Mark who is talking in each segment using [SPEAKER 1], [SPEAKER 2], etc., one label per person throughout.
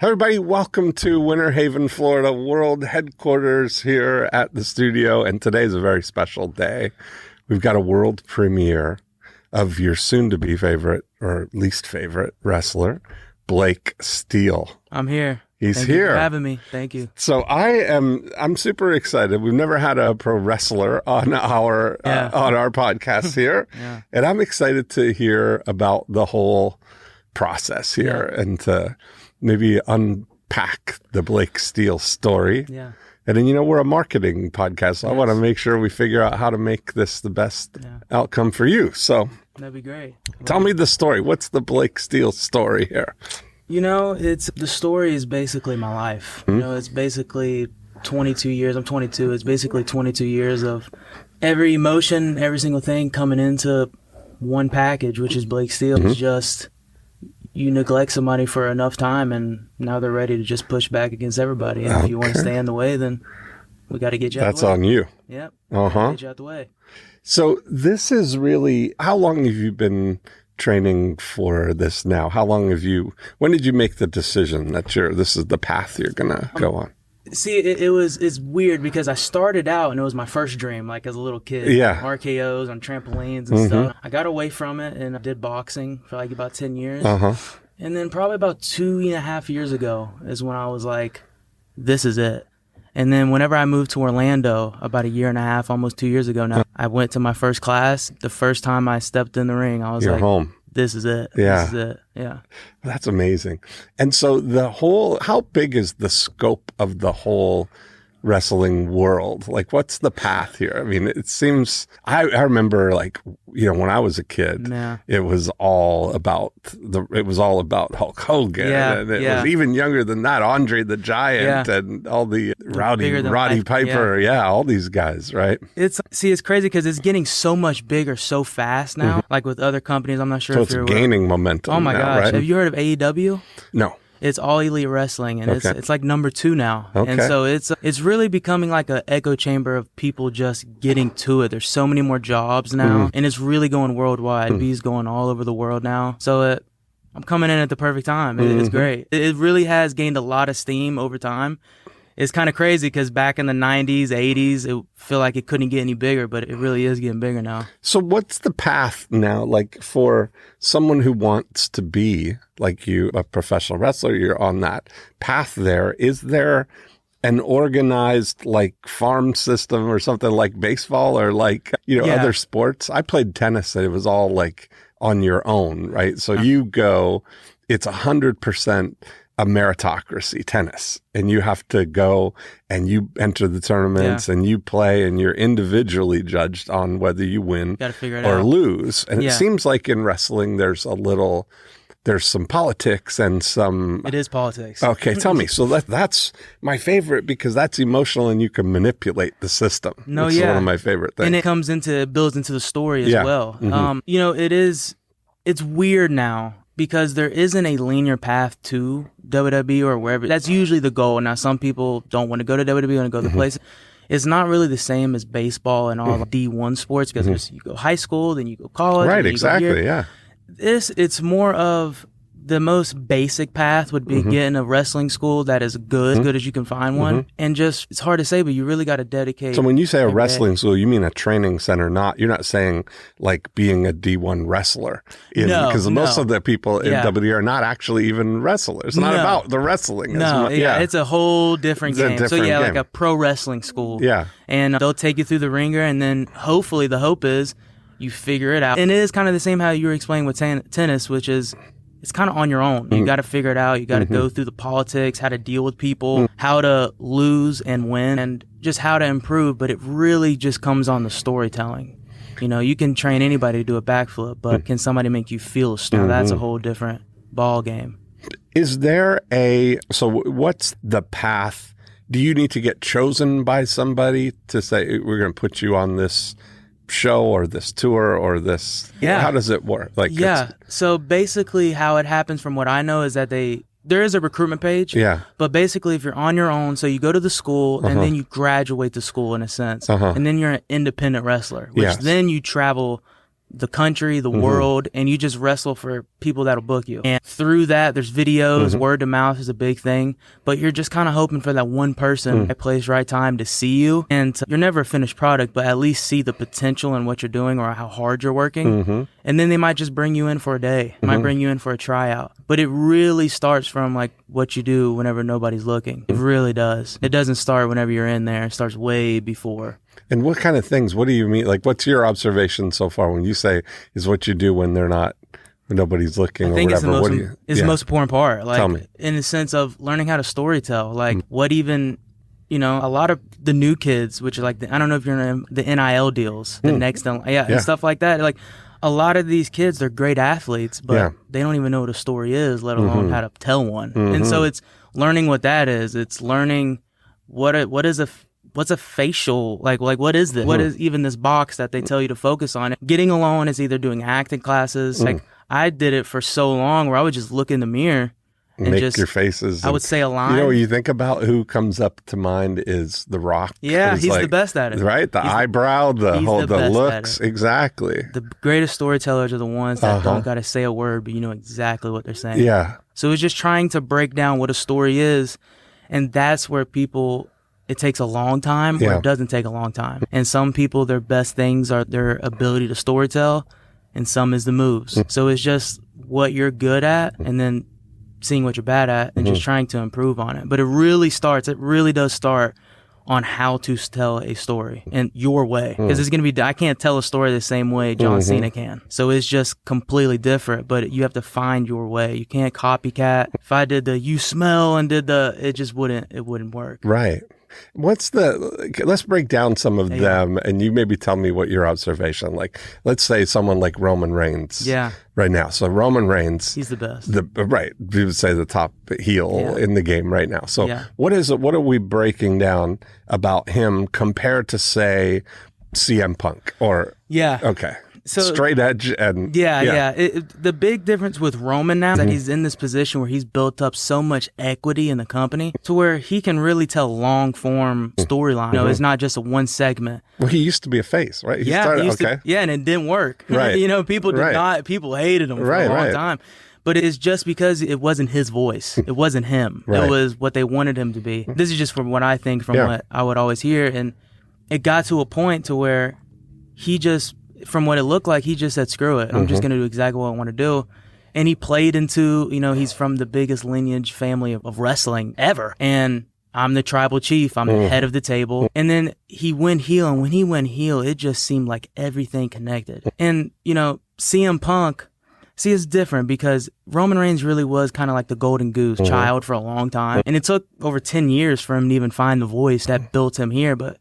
[SPEAKER 1] Everybody, welcome to Winter Haven, Florida, world headquarters here at the studio. And today's a very special day. We've got a world premiere of your soon-to-be favorite or least favorite wrestler, Blake Steele.
[SPEAKER 2] I'm here.
[SPEAKER 1] He's
[SPEAKER 2] Thank
[SPEAKER 1] here.
[SPEAKER 2] you for having me. Thank you.
[SPEAKER 1] So I'm super excited. We've never had a pro wrestler on our podcast here.
[SPEAKER 2] Yeah.
[SPEAKER 1] And I'm excited to hear about the whole process here and to maybe unpack the Blake Steele story.
[SPEAKER 2] Yeah.
[SPEAKER 1] And then, we're a marketing podcast, so I want to make sure we figure out how to make this the best outcome for you. So
[SPEAKER 2] that'd be great.
[SPEAKER 1] Tell me the story. What's the Blake Steele story here?
[SPEAKER 2] The story is basically my life. It's basically 22 years. I'm 22. It's basically 22 years of every emotion, every single thing coming into one package, which is Blake Steele. It's just you neglect somebody for enough time, and now they're ready to just push back against everybody. And if you want to stay in the way, then we got to get you out the way.
[SPEAKER 1] That's on you.
[SPEAKER 2] Yep. Get you out the way. So
[SPEAKER 1] this is really, how long have you been training for this now? When did you make the decision that this is the path you're going to go on?
[SPEAKER 2] See, it's weird because I started out and it was my first dream, like as a little kid.
[SPEAKER 1] Yeah.
[SPEAKER 2] RKOs on trampolines and stuff. I got away from it and I did boxing for like about 10 years. And then probably about 2.5 years ago is when I was like, this is it. And then whenever I moved to Orlando about 1.5 years, almost 2 years ago now, I went to my first class. The first time I stepped in the ring, I was
[SPEAKER 1] You're home.
[SPEAKER 2] This is it.
[SPEAKER 1] Yeah.
[SPEAKER 2] This is it. Yeah.
[SPEAKER 1] That's amazing. And so how big is the scope of the whole wrestling world? Like, what's the path here? I mean, it seems, I remember when I was a kid, it was all about Hulk Hogan.
[SPEAKER 2] Yeah,
[SPEAKER 1] and it was even younger than that, Andre the Giant and all the Roddy Piper. Yeah, all these guys, right?
[SPEAKER 2] It's crazy because it's getting so much bigger so fast now. Like with other companies, I'm not sure if you're
[SPEAKER 1] gaining momentum.
[SPEAKER 2] Oh my gosh.
[SPEAKER 1] Right?
[SPEAKER 2] Have you heard of AEW?
[SPEAKER 1] No.
[SPEAKER 2] It's all elite wrestling, and it's like number 2 now.
[SPEAKER 1] Okay.
[SPEAKER 2] And so it's really becoming like an echo chamber of people just getting to it. There's so many more jobs now, and it's really going worldwide. B's going all over the world now. So I'm coming in at the perfect time. It's great. It really has gained a lot of steam over time. It's kind of crazy because back in the 90s, 80s, it feel like it couldn't get any bigger, but it really is getting bigger now.
[SPEAKER 1] So what's the path now, like for someone who wants to be like you, a professional wrestler, you're on that path there. Is there an organized like farm system or something like baseball or like, other sports? I played tennis and it was all like on your own, right? So you go, it's 100% a meritocracy tennis, and you have to go and you enter the tournaments and you play and you're individually judged on whether you win or lose. And it seems like in wrestling, there's some politics and some...
[SPEAKER 2] It is politics.
[SPEAKER 1] Okay, tell me. So that's my favorite because that's emotional and you can manipulate the system. It's one of my favorite things.
[SPEAKER 2] And it builds into the story as well. It's weird now because there isn't a linear path to WWE or wherever. That's usually the goal. Now, some people don't want to go to WWE, want to go to the place. It's not really the same as baseball and all D1 sports because you go high school, then you go college.
[SPEAKER 1] Right, exactly, yeah.
[SPEAKER 2] It's more of the most basic path would be getting a wrestling school that is good, as good as you can find one. And just, it's hard to say, but you really got to dedicate.
[SPEAKER 1] So when you say a wrestling school, you mean a training center, you're not saying like being a D1 wrestler. Because most of the people in WWE are not actually even wrestlers. It's not about the wrestling.
[SPEAKER 2] It's a whole different game. Like a pro wrestling school.
[SPEAKER 1] Yeah.
[SPEAKER 2] And they'll take you through the ringer, and then hopefully the hope is you figure it out. And it is kind of the same how you were explaining with tennis, which is, it's kind of on your own. You got to figure it out. You got to go through the politics, how to deal with people, how to lose and win, and just how to improve. But it really just comes on the storytelling. You can train anybody to do a backflip, but can somebody make you feel a story? That's a whole different ball game.
[SPEAKER 1] Is there so what's the path? Do you need to get chosen by somebody to say, we're going to put you on this show or this tour or this? How does it work?
[SPEAKER 2] So basically how it happens from what I know is that there is a recruitment page. But basically if you're on your own, so you go to the school and then you graduate the school in a sense. And then you're an independent wrestler, which then you travel the country, the world, and you just wrestle for people that'll book you. And through that, there's videos, word to mouth is a big thing, but you're just kind of hoping for that one person, right place, right time to see you. And you're never a finished product, but at least see the potential in what you're doing or how hard you're working. And then they might just bring you in for a day, might bring you in for a tryout. But it really starts from like what you do whenever nobody's looking. It really does. It doesn't start whenever you're in there. It starts way before.
[SPEAKER 1] And what kind of things, what do you mean? Like, what's your observation so far when you say is what you do when they're not, when nobody's looking or whatever?
[SPEAKER 2] It's the most important part. Like,
[SPEAKER 1] Tell me.
[SPEAKER 2] In the sense of learning how to storytell, like what even, you know, a lot of the new kids, which are like, I don't know if you're in the NIL deals, the next, and stuff like that. Like, a lot of these kids, they're great athletes, but they don't even know what a story is, let alone how to tell one. And so it's learning what that is. It's learning what's a facial, like what is this? What is even this box that they tell you to focus on? Getting alone is either doing acting classes. Like I did it for so long where I would just look in the mirror and
[SPEAKER 1] make
[SPEAKER 2] just
[SPEAKER 1] your faces.
[SPEAKER 2] I would say a line.
[SPEAKER 1] You know, you think about who comes up to mind is The Rock.
[SPEAKER 2] Yeah, he's
[SPEAKER 1] like,
[SPEAKER 2] the best at it.
[SPEAKER 1] Right? The eyebrow, the looks. Exactly.
[SPEAKER 2] The greatest storytellers are the ones that don't got to say a word, but you know exactly what they're saying.
[SPEAKER 1] Yeah.
[SPEAKER 2] So it's just trying to break down what a story is. And that's where people, it takes a long time or it doesn't take a long time. And some people, their best things are their ability to storytell, and some is the moves. So it's just what you're good at and then seeing what you're bad at and just trying to improve on it. But it really does start on how to tell a story in your way. Because it's going to be, I can't tell a story the same way John Cena can. So it's just completely different, but you have to find your way. You can't copycat. If I did the you smell and did the, it wouldn't work.
[SPEAKER 1] Right. Let's break down some of them, and you maybe tell me what your observation. Like, let's say someone like Roman Reigns.
[SPEAKER 2] Yeah.
[SPEAKER 1] Right now. So Roman Reigns.
[SPEAKER 2] He's the best.
[SPEAKER 1] Right. We would say the top heel in the game right now. So what are we breaking down about him compared to, say, CM Punk or? Yeah. Okay. So straight edge and
[SPEAKER 2] the big difference with Roman now is that he's in this position where he's built up so much equity in the company to where he can really tell long form storyline. You know, it's not just a one segment.
[SPEAKER 1] Well, he used to be a face, right?
[SPEAKER 2] He and it didn't work. Right. You know, people people hated him for a long time. But it's just because it wasn't his voice. It wasn't him. It was what they wanted him to be. This is just from what I think, from what I would always hear. And it got to a point to where he just, from what it looked like, he just said, screw it. I'm just going to do exactly what I want to do. And he played into, you know, he's from the biggest lineage family of wrestling ever. And I'm the tribal chief. I'm the head of the table. And then he went heel. And when he went heel, it just seemed like everything connected. And, you know, CM Punk, it's different because Roman Reigns really was kind of like the golden goose child for a long time. And it took over 10 years for him to even find the voice that built him here. But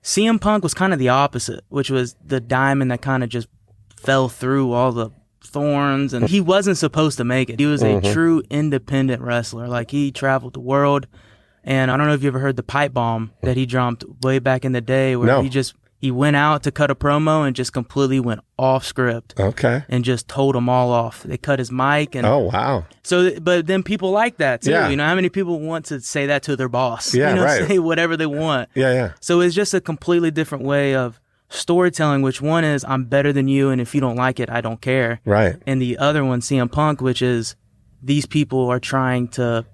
[SPEAKER 2] CM Punk was kind of the opposite, which was the diamond that kind of just fell through all the thorns, and he wasn't supposed to make it. He was a true independent wrestler. Like, he traveled the world, and I don't know if you ever heard the pipe bomb that he dropped way back in the day where he went out to cut a promo and just completely went off script. Okay. And just told them all off. They cut his mic. And
[SPEAKER 1] oh, wow.
[SPEAKER 2] So, but then people like that too. Yeah. You know, how many people want to say that to their boss?
[SPEAKER 1] Yeah,
[SPEAKER 2] you know,
[SPEAKER 1] right.
[SPEAKER 2] Say whatever they want.
[SPEAKER 1] Yeah.
[SPEAKER 2] So it's just a completely different way of storytelling, which one is, I'm better than you, and if you don't like it, I don't care.
[SPEAKER 1] Right.
[SPEAKER 2] And the other one, CM Punk, which is, these people are trying to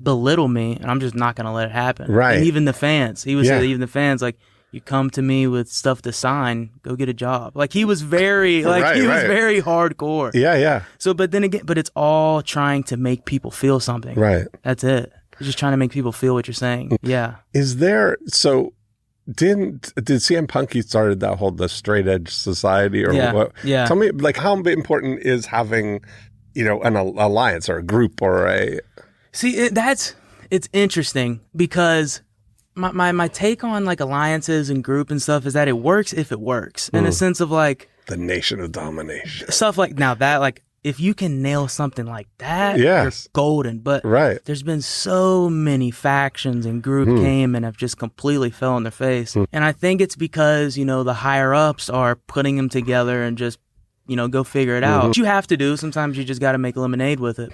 [SPEAKER 2] belittle me, and I'm just not going to let it happen.
[SPEAKER 1] Right.
[SPEAKER 2] And even the fans. He was even the fans, like, you come to me with stuff to sign, go get a job. Like, he was very, like, was very hardcore.
[SPEAKER 1] Yeah.
[SPEAKER 2] So, but then again, but it's all trying to make people feel something.
[SPEAKER 1] Right.
[SPEAKER 2] That's it. It's just trying to make people feel what you're saying. Yeah.
[SPEAKER 1] Is there, so did CM Punk, he started that whole, the straight edge society or what?
[SPEAKER 2] Yeah.
[SPEAKER 1] Tell me, like, how important is having, you know, an alliance or a group or a...
[SPEAKER 2] See, it's interesting because my take on, like, alliances and group and stuff is that it works if it works, in a sense of, like,
[SPEAKER 1] the nation of domination
[SPEAKER 2] stuff. Like, now that, like, if you can nail something like that, you're golden. But there's been so many factions and group came and have just completely fell on their face. And I think it's because, you know, the higher ups are putting them together and just, you know, go figure it out. What you have to do, sometimes you just got to make lemonade with it.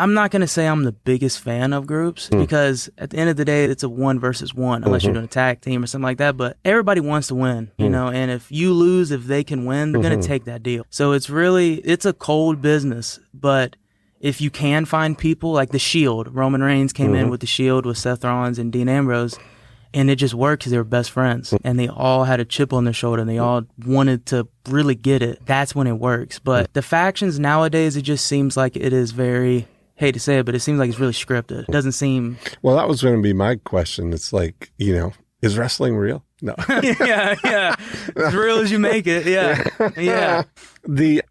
[SPEAKER 2] I'm not going to say I'm the biggest fan of groups because at the end of the day, it's a 1 versus 1 unless you're doing a tag team or something like that. But everybody wants to win, you know, and if you lose, if they can win, they're going to take that deal. So it's a cold business. But if you can find people like the Shield, Roman Reigns came in with the Shield with Seth Rollins and Dean Ambrose. And it just worked because they were best friends. And they all had a chip on their shoulder and they all wanted to really get it. That's when it works. But the factions nowadays, it just seems like it is very, hate to say it, but it seems like it's really scripted. It doesn't seem...
[SPEAKER 1] Well, that was going to be my question. It's like, you know, is wrestling real? No.
[SPEAKER 2] yeah. As real as you make it. Yeah.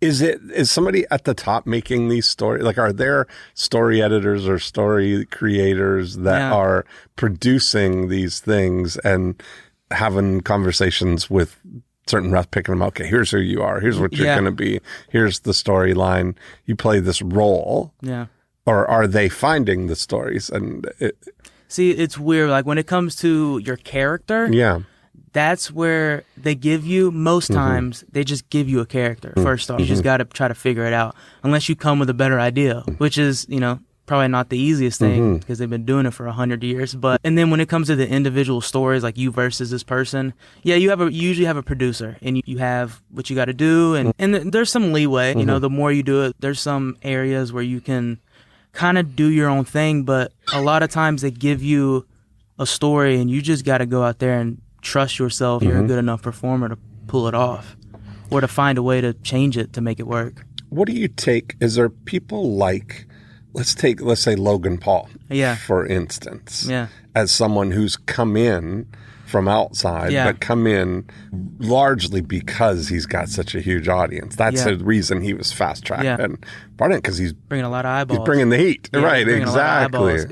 [SPEAKER 1] Is somebody at the top making these stories? Like, are there story editors or story creators that are producing these things and having conversations with certain refs, picking them up? Okay, here's who you are. Here's what you're going to be. Here's the storyline. You play this role.
[SPEAKER 2] Yeah.
[SPEAKER 1] Or are they finding the stories?
[SPEAKER 2] See, it's weird. Like when it comes to your character.
[SPEAKER 1] Yeah.
[SPEAKER 2] That's where they give you, most times, they just give you a character first off. You just got to try to figure it out. Unless you come with a better idea, which is, you know, probably not the easiest thing because they've been doing it for 100 years. And then when it comes to the individual stories, like you versus this person, you usually have a producer and you have what you got to do. And there's some leeway, you know, the more you do it, there's some areas where you can kind of do your own thing. But a lot of times they give you a story and you just got to go out there and trust yourself you're a good enough performer to pull it off or to find a way to change it to make it work.
[SPEAKER 1] What do you take? Is there people like, let's say Logan Paul, for instance, as someone who's come in from outside, but come in largely because he's got such a huge audience. That's the reason he was fast tracked and brought in, because he's
[SPEAKER 2] bringing a lot of eyeballs.
[SPEAKER 1] He's bringing the heat, right? Exactly.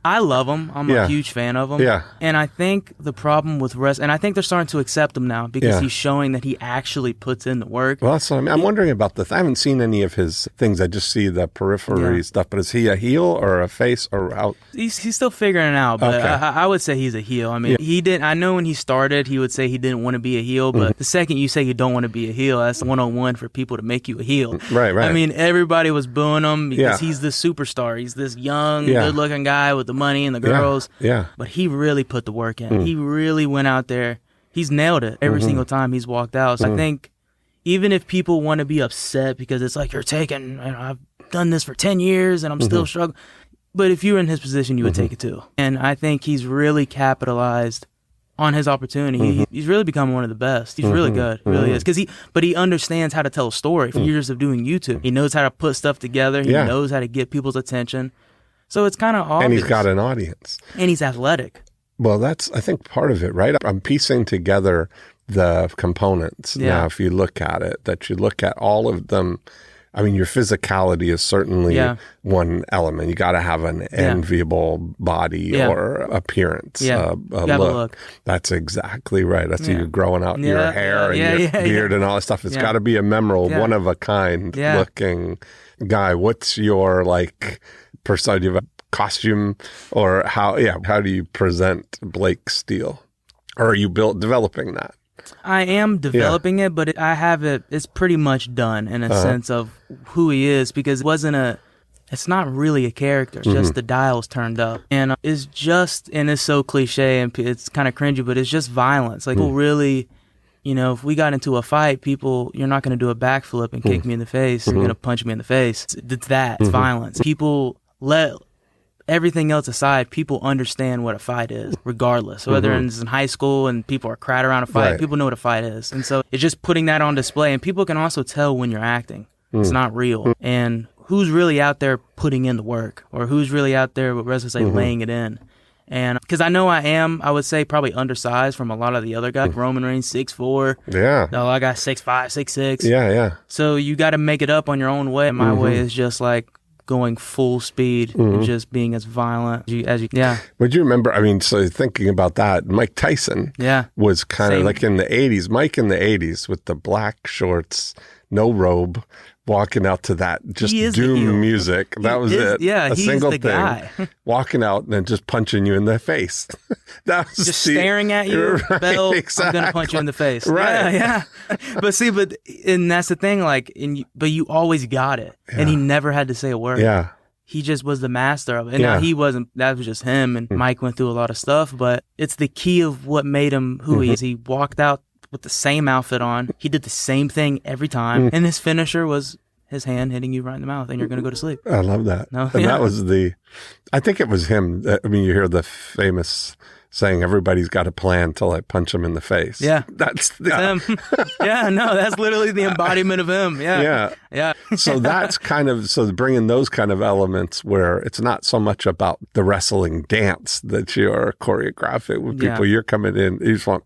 [SPEAKER 2] I love him. I'm a huge fan of him.
[SPEAKER 1] Yeah.
[SPEAKER 2] And I think the problem with wrestling, and I think they're starting to accept him now because he's showing that he actually puts in the work.
[SPEAKER 1] Well, that's what I mean. I'm wondering about this. I haven't seen any of his things. I just see the periphery stuff. But is he a heel or a face or out?
[SPEAKER 2] He's still figuring it out. But I would say he's a heel. I mean, he didn't. I know when he started, he would say he didn't want to be a heel. But the second you say you don't want to be a heel, that's 101 for people to make you a heel.
[SPEAKER 1] Right.
[SPEAKER 2] I mean, everybody was booing him because he's the superstar. He's this young, good-looking guy with the money and the girls.
[SPEAKER 1] Yeah.
[SPEAKER 2] But he really put the work in. He really went out there. He's nailed it every single time he's walked out. So I think even if people want to be upset because it's like, I've done this for 10 years and I'm still struggling. But if you were in his position, you would take it too. And I think he's really capitalized on his opportunity. He's really become one of the best. He's really good. He really is. But he understands how to tell a story from years of doing YouTube. He knows how to put stuff together. He knows how to get people's attention. So it's kind of obvious.
[SPEAKER 1] And he's got an audience.
[SPEAKER 2] And he's athletic.
[SPEAKER 1] Well, that's, I think, part of it, right? I'm piecing together the components now, if you look at it, that you look at all of them. I mean, your physicality is certainly one element. You got to have an enviable body or appearance, a look. That's exactly right. That's you growing out your hair and your beard and all that stuff. It's got to be a memorable, one-of-a-kind looking guy. What's your, persona? Do you have a costume? Or how do you present Blake Steele? Or are you developing that?
[SPEAKER 2] I am developing it, but it's pretty much done in a sense of who he is, because it's not really a character. It's just the dial's turned up. And it's so cliche and it's kind of cringy, but it's just violence. Like, people really, if we got into a fight, you're not going to do a backflip and kick me in the face. You're going to punch me in the face. It's violence. People let everything else aside, people understand what a fight is, regardless. Whether it's in high school and people are crowded around a fight, people know what a fight is. And so it's just putting that on display. And people can also tell when you're acting. It's not real. And who's really out there putting in the work, or who's really out there, what wrestlers say, laying it in. And because I know I would say probably undersized from a lot of the other guys. Roman Reigns, 6'4".
[SPEAKER 1] Yeah.
[SPEAKER 2] A lot of guys 6'5", 6'6".
[SPEAKER 1] Yeah.
[SPEAKER 2] So you got to make it up on your own way. My way is just like going full speed and just being as violent as you
[SPEAKER 1] Would you remember, so thinking about that, Mike Tyson was kind of like in the 80s, Mike in the 80s with the black shorts, no robe, walking out to that just doom music. That was it.
[SPEAKER 2] Yeah,
[SPEAKER 1] a single
[SPEAKER 2] the
[SPEAKER 1] thing.
[SPEAKER 2] Guy.
[SPEAKER 1] Walking out and then just punching you in the face. That was
[SPEAKER 2] just staring at you, right, Bell,
[SPEAKER 1] exactly.
[SPEAKER 2] I'm going to punch you in the face.
[SPEAKER 1] Right.
[SPEAKER 2] Yeah. And that's the thing, but you always got it. And he never had to say a word.
[SPEAKER 1] Yeah.
[SPEAKER 2] he just was the master of it. And now he wasn't, that was just him, and Mike went through a lot of stuff, but it's the key of what made him who he is. He walked out with the same outfit on. He did the same thing every time. And his finisher was his hand hitting you right in the mouth, and you're going to go to sleep.
[SPEAKER 1] I love that. And that was I think it was him. I mean, you hear the famous saying, everybody's got a plan till I punch him in the face.
[SPEAKER 2] Yeah.
[SPEAKER 1] That's
[SPEAKER 2] him. Yeah, no, that's literally the embodiment of him. Yeah.
[SPEAKER 1] So that's kind of, so bringing those kind of elements where it's not so much about the wrestling dance that you're choreographing with people. You're coming in, you just want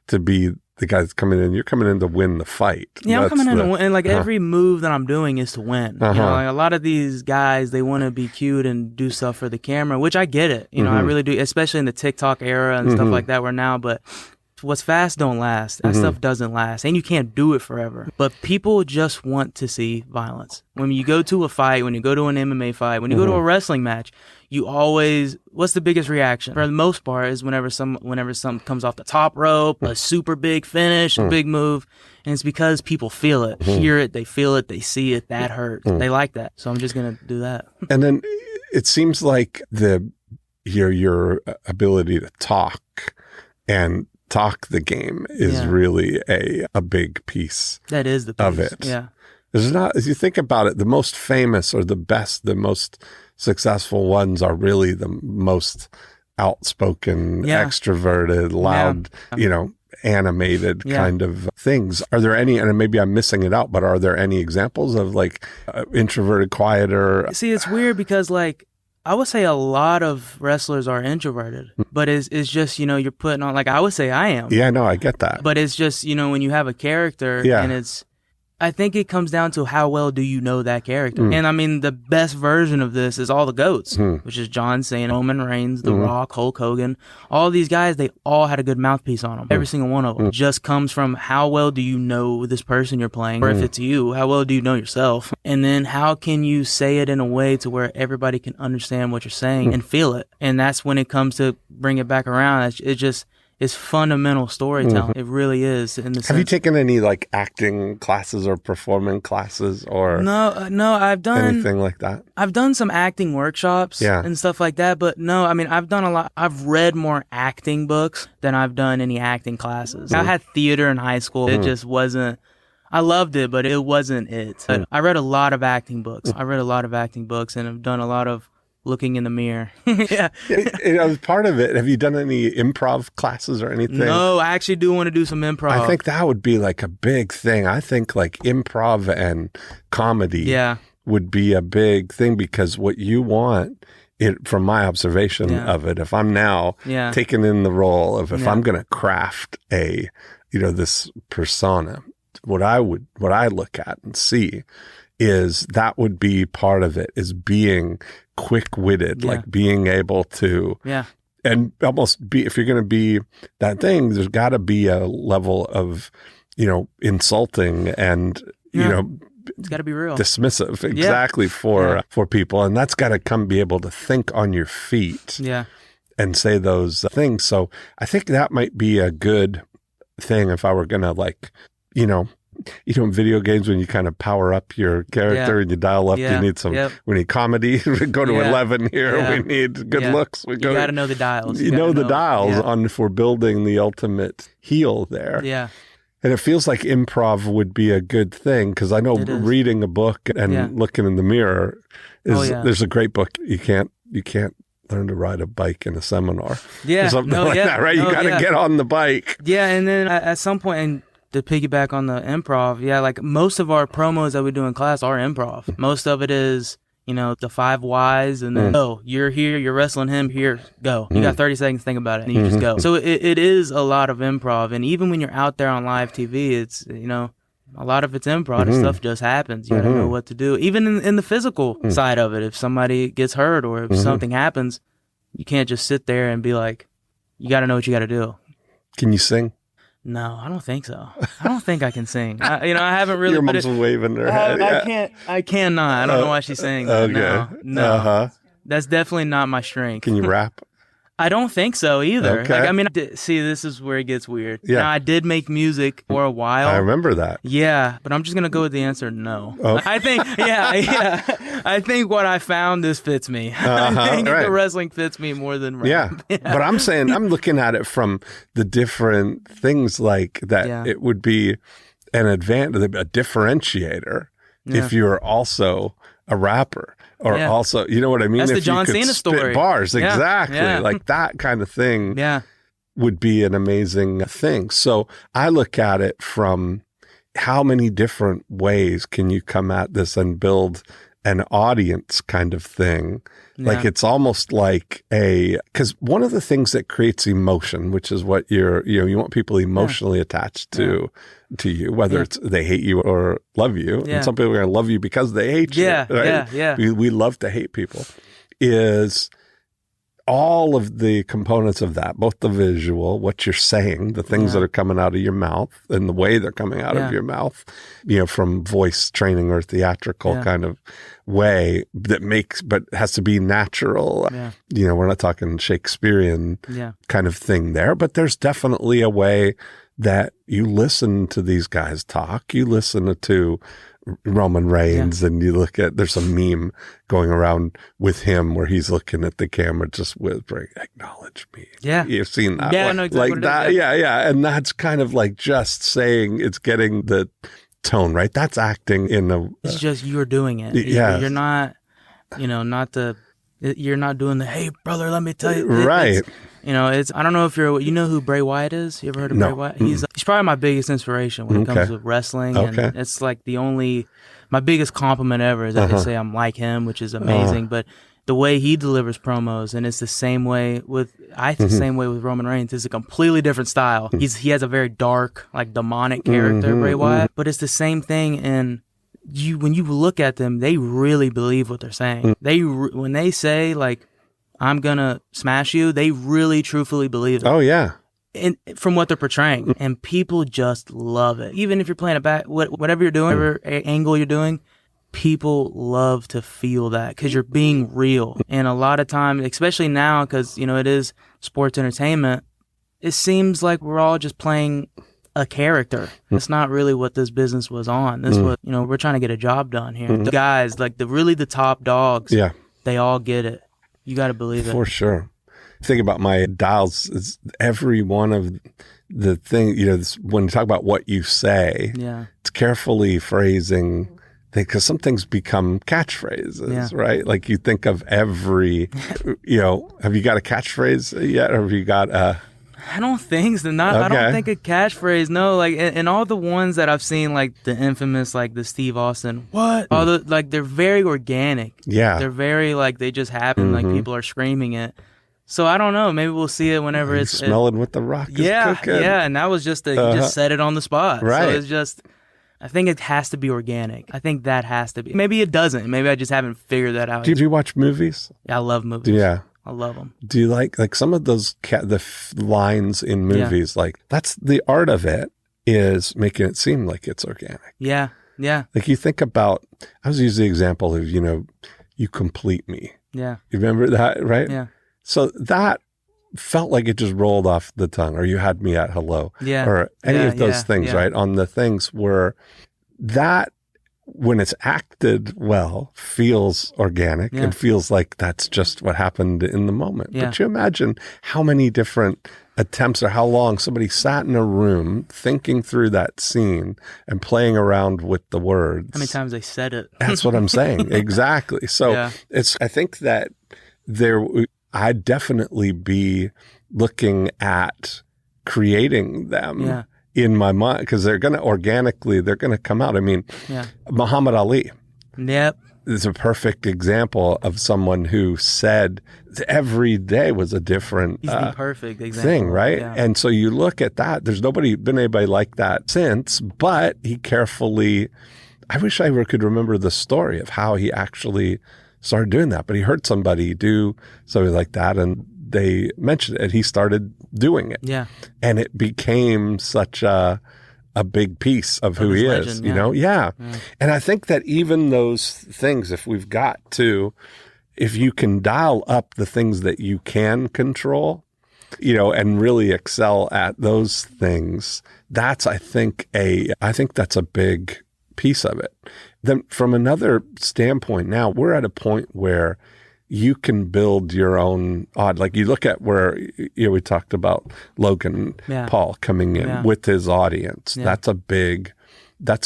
[SPEAKER 1] to be the guy that's coming in, you're coming in to win the fight.
[SPEAKER 2] Yeah, I'm coming in to win. And like every move that I'm doing is to win. You know, like a lot of these guys, they want to be cute and do stuff for the camera, which I get it. You know, I really do, especially in the TikTok era and stuff like that where now, but what's fast don't last. That stuff doesn't last, and you can't do it forever. But people just want to see violence. When you go to a fight, when you go to an MMA fight, when you go to a wrestling match, you always, what's the biggest reaction? For the most part is whenever something comes off the top rope, a super big finish, a big move, and it's because people feel it, hear it, they feel it, they see it, that hurts. They like that. So I'm just going to do that.
[SPEAKER 1] And then it seems like your ability to talk and talk the game is really a big piece.
[SPEAKER 2] That is the piece
[SPEAKER 1] of it.
[SPEAKER 2] Yeah.
[SPEAKER 1] There's not, as you think about it, the most famous or the best, the most successful ones are really the most outspoken, extroverted, loud, you know, animated kind of things. Are there any, and maybe I'm missing it out, but are there any examples of like introverted, quieter?
[SPEAKER 2] See, it's weird because like, I would say a lot of wrestlers are introverted, but it's just, you know, you're putting on, like I would say I am.
[SPEAKER 1] Yeah, no, I get that.
[SPEAKER 2] But it's just, you know, when you have a character and it's, I think it comes down to how well do you know that character. And I mean, the best version of this is all the GOATs, which is John Cena, Roman Reigns, The Rock, Hulk Hogan. All these guys, they all had a good mouthpiece on them. Every single one of them just comes from how well do you know this person you're playing, or if it's you, how well do you know yourself? And then how can you say it in a way to where everybody can understand what you're saying and feel it? And that's when it comes to bring it back around. It's fundamental storytelling. It really is.
[SPEAKER 1] Have you taken any like acting classes or performing classes or
[SPEAKER 2] no? I've done
[SPEAKER 1] anything like that.
[SPEAKER 2] I've done some acting workshops and stuff like that, but no, I mean I've done a lot. I've read more acting books than I've done any acting classes. I had theater in high school. It just wasn't. I loved it, but it wasn't it. But I read a lot of acting books. and I've done a lot of looking in the mirror.
[SPEAKER 1] As part of it, have you done any improv classes or anything?
[SPEAKER 2] No, I actually do want to do some improv.
[SPEAKER 1] I think that would be like a big thing. I think like improv and comedy would be a big thing, because what you want, from my observation of it, if I'm now taking in the role of, if I'm going to craft this persona, what I look at and see is that would be part of it, is being quick-witted, like being able to, and almost be, if you're going to be that thing, there's got to be a level of, insulting and,
[SPEAKER 2] it's got to be real,
[SPEAKER 1] dismissive, exactly for people. And that's got to be able to think on your feet and say those things. So I think that might be a good thing if I were going to in video games, when you kind of power up your character and you dial up, you need we need comedy, we go to 11 here, we need good looks. You
[SPEAKER 2] got to know the dials.
[SPEAKER 1] You know the dials for building the ultimate heel there.
[SPEAKER 2] Yeah.
[SPEAKER 1] And it feels like improv would be a good thing, because I know reading a book and looking in the mirror there's a great book. You can't learn to ride a bike in a seminar.
[SPEAKER 2] Yeah.
[SPEAKER 1] Something that, right? You got to get on the bike.
[SPEAKER 2] Yeah. And then at some point, and to piggyback on the improv, like most of our promos that we do in class are improv. Most of it is, the 5 whys, and then, you're here, you're wrestling him, here, go. You got 30 seconds to think about it, and you just go. So it is a lot of improv. And even when you're out there on live TV, it's, a lot of it's improv. And stuff just happens. You got to know what to do. Even in the physical side of it, if somebody gets hurt or if something happens, you can't just sit there and be like, you got to know what you got to do.
[SPEAKER 1] Can you sing?
[SPEAKER 2] No, I don't think so. I don't think I can sing. I haven't really.
[SPEAKER 1] Your mom's waving her head.
[SPEAKER 2] I cannot. I don't know why she's saying that.
[SPEAKER 1] Okay.
[SPEAKER 2] No. That's definitely not my strength.
[SPEAKER 1] Can you rap?
[SPEAKER 2] I don't think so either.
[SPEAKER 1] Okay.
[SPEAKER 2] Like, I mean, see, this is where it gets weird.
[SPEAKER 1] Yeah.
[SPEAKER 2] Now, I did make music for a while.
[SPEAKER 1] I remember that.
[SPEAKER 2] Yeah, but I'm just gonna go with the answer no.
[SPEAKER 1] Oh.
[SPEAKER 2] I think, yeah. I think what I found fits me. I think
[SPEAKER 1] right.
[SPEAKER 2] the wrestling fits me more than rap.
[SPEAKER 1] Yeah. But I'm saying, I'm looking at it from the different things like that.
[SPEAKER 2] Yeah.
[SPEAKER 1] It would be an advantage, a differentiator if you're also a rapper. Or also, you know what I mean?
[SPEAKER 2] That's
[SPEAKER 1] if
[SPEAKER 2] the John
[SPEAKER 1] you could
[SPEAKER 2] Cena
[SPEAKER 1] spit
[SPEAKER 2] story.
[SPEAKER 1] Bars,
[SPEAKER 2] Yeah.
[SPEAKER 1] exactly.
[SPEAKER 2] Yeah.
[SPEAKER 1] Like that kind of thing
[SPEAKER 2] Yeah.
[SPEAKER 1] would be an amazing thing. So I look at it from how many different ways can you come at this and build an audience kind of thing. Like it's almost like because one of the things that creates emotion, which is what you want people emotionally attached to you, whether it's they hate you or love you. And some people are going to love you because they hate you. Right?
[SPEAKER 2] Yeah.
[SPEAKER 1] We love to hate people. Is all of the components of that, both the visual, what you're saying, the things that are coming out of your mouth and the way they're coming out of your mouth, from voice training or theatrical kind of way but has to be natural. Yeah. We're not talking Shakespearean kind of thing there, but there's definitely a way that you listen to these guys talk, you listen to Roman Reigns and you look at, there's a meme going around with him where he's looking at the camera just whispering, acknowledge me.
[SPEAKER 2] Yeah.
[SPEAKER 1] You've seen that.
[SPEAKER 2] Yeah, I know exactly
[SPEAKER 1] like that. Yeah. And that's kind of like just saying it's getting the tone, right? That's acting in a...
[SPEAKER 2] It's just you're doing it.
[SPEAKER 1] Yeah.
[SPEAKER 2] You're not, you're not doing the, hey, brother, let me tell you.
[SPEAKER 1] Right.
[SPEAKER 2] It's, I don't know if you know who Bray Wyatt is? You ever heard of Bray Wyatt? He's probably my biggest inspiration when it comes to wrestling. And it's like my biggest compliment ever is I can say I'm like him, which is amazing. But the way he delivers promos, and it's the same way with Roman Reigns. It's a completely different style. He has a very dark, like demonic character, Bray Wyatt, but it's the same thing. And when you look at them, they really believe what they're saying. When they say like, I'm gonna smash you, they really truthfully believe it.
[SPEAKER 1] Oh yeah.
[SPEAKER 2] And from what they're portraying, and people just love it. Even if you're playing it back, whatever you're doing, whatever angle you're doing, people love to feel that because you're being real. And a lot of time, especially now, because it is sports entertainment, it seems like we're all just playing a character. It's not really what this business was on. This was, we're trying to get a job done here. The guys, like the top dogs, they all get it. You got to believe it.
[SPEAKER 1] For sure. Think about my dials. It's every one of the thing, when you talk about what you say, it's carefully phrasing, because some things become catchphrases, right? Like you think of every, have you got a catchphrase yet? Or have you got a...
[SPEAKER 2] I don't think so. I don't think a catchphrase. No, like and all the ones that I've seen, like the infamous, like the Steve Austin, what? All the they're very organic.
[SPEAKER 1] Yeah,
[SPEAKER 2] they're very like they just happen. Like people are screaming it. So I don't know. Maybe we'll see it whenever it's
[SPEAKER 1] smelling what the Rock is cooking.
[SPEAKER 2] Yeah, and that was just you just said it on the spot.
[SPEAKER 1] Right.
[SPEAKER 2] So it's just. I think it has to be organic. I think that has to be. Maybe it doesn't. Maybe I just haven't figured that out.
[SPEAKER 1] Do you watch movies?
[SPEAKER 2] Yeah, I love movies.
[SPEAKER 1] Yeah.
[SPEAKER 2] I love them.
[SPEAKER 1] Do you like some of those lines in movies? Like that's the art of it, is making it seem like it's organic.
[SPEAKER 2] Yeah, yeah.
[SPEAKER 1] Like you think about, I was using the example of you complete me.
[SPEAKER 2] Yeah.
[SPEAKER 1] You remember that, right?
[SPEAKER 2] Yeah.
[SPEAKER 1] So that felt like it just rolled off the tongue, or you had me at hello, or any of those things, right? On the things where that, when it's acted well, feels organic and feels like that's just what happened in the moment.
[SPEAKER 2] Yeah.
[SPEAKER 1] But you imagine how many different attempts or how long somebody sat in a room thinking through that scene and playing around with the words.
[SPEAKER 2] How many times they said it.
[SPEAKER 1] That's what I'm saying. Exactly. So I think that I'd definitely be looking at creating them in my mind, because they're going to come out. I mean, Muhammad Ali.
[SPEAKER 2] Yep.
[SPEAKER 1] Is a perfect example of someone who said every day was a different
[SPEAKER 2] He's the perfect example
[SPEAKER 1] thing, right?
[SPEAKER 2] Yeah.
[SPEAKER 1] And so you look at that. There's been anybody like that since, but he carefully, I wish I could remember the story of how he actually started doing that, but he heard somebody do something like that and they mentioned it and he started doing it.
[SPEAKER 2] Yeah.
[SPEAKER 1] And it became such a big piece of who he
[SPEAKER 2] legend,
[SPEAKER 1] is, Yeah. And I think that even those things, if we've got to, if you can dial up the things that you can control, and really excel at those things, that's, I think that's a big piece of it. Then from another standpoint, now we're at a point where you can build your own odd, like you look at where, we talked about Logan Paul coming in with his audience. Yeah. That's a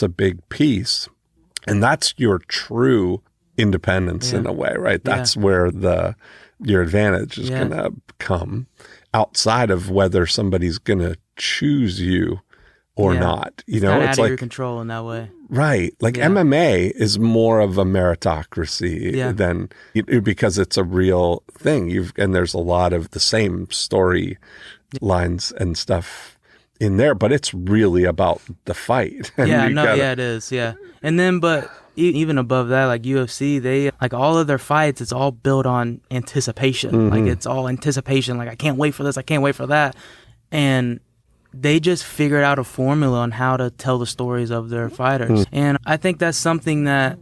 [SPEAKER 1] big piece. And that's your true independence in a way, right? That's where your advantage is going to come, outside of whether somebody's going to choose you or not.
[SPEAKER 2] It's out of your control in that way.
[SPEAKER 1] Right. Like MMA is more of a meritocracy than, because it's a real thing. And there's a lot of the same story lines and stuff in there, but it's really about the fight. And
[SPEAKER 2] it is. Yeah. And then, but even above that, like UFC, they, like all of their fights, it's all built on anticipation. Mm-hmm. Like it's all anticipation. Like, I can't wait for this. I can't wait for that. And they just figured out a formula on how to tell the stories of their fighters. And I think that's something that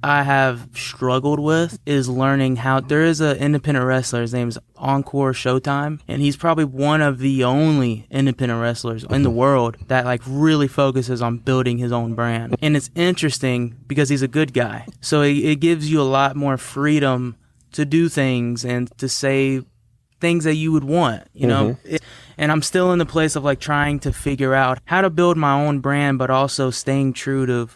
[SPEAKER 2] I have struggled with, is learning how. There is an independent wrestler, his name's Encore Showtime, and he's probably one of the only independent wrestlers in the world that like really focuses on building his own brand. And it's interesting because he's a good guy. So it gives you a lot more freedom to do things and to say things that you would want, know? And I'm still in the place of like trying to figure out how to build my own brand, but also staying true to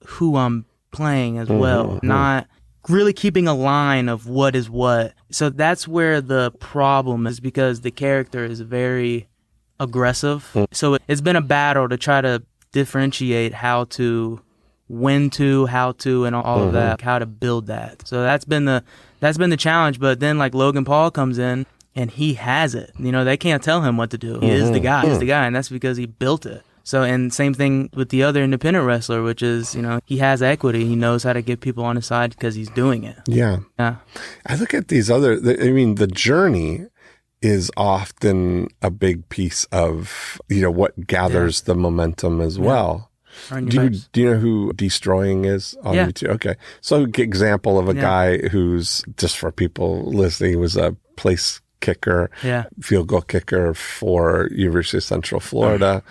[SPEAKER 2] who I'm playing as well, not really keeping a line of what is what. So that's where the problem is, because the character is very aggressive. So it's been a battle to try to differentiate how to, when to, how to, and all of that, how to build that. So that's been the challenge. But then like Logan Paul comes in and he has it. They can't tell him what to do. He is the guy. He's the guy, and that's because he built it. So, and same thing with the other independent wrestler, which is, he has equity. He knows how to get people on his side because he's doing it. Yeah.
[SPEAKER 1] I look at these the journey is often a big piece of, what gathers the momentum as well. Do you know who Destroying is on YouTube? Okay. So example of a guy who's, just for people listening, he was a place kicker, field goal kicker for University of Central Florida.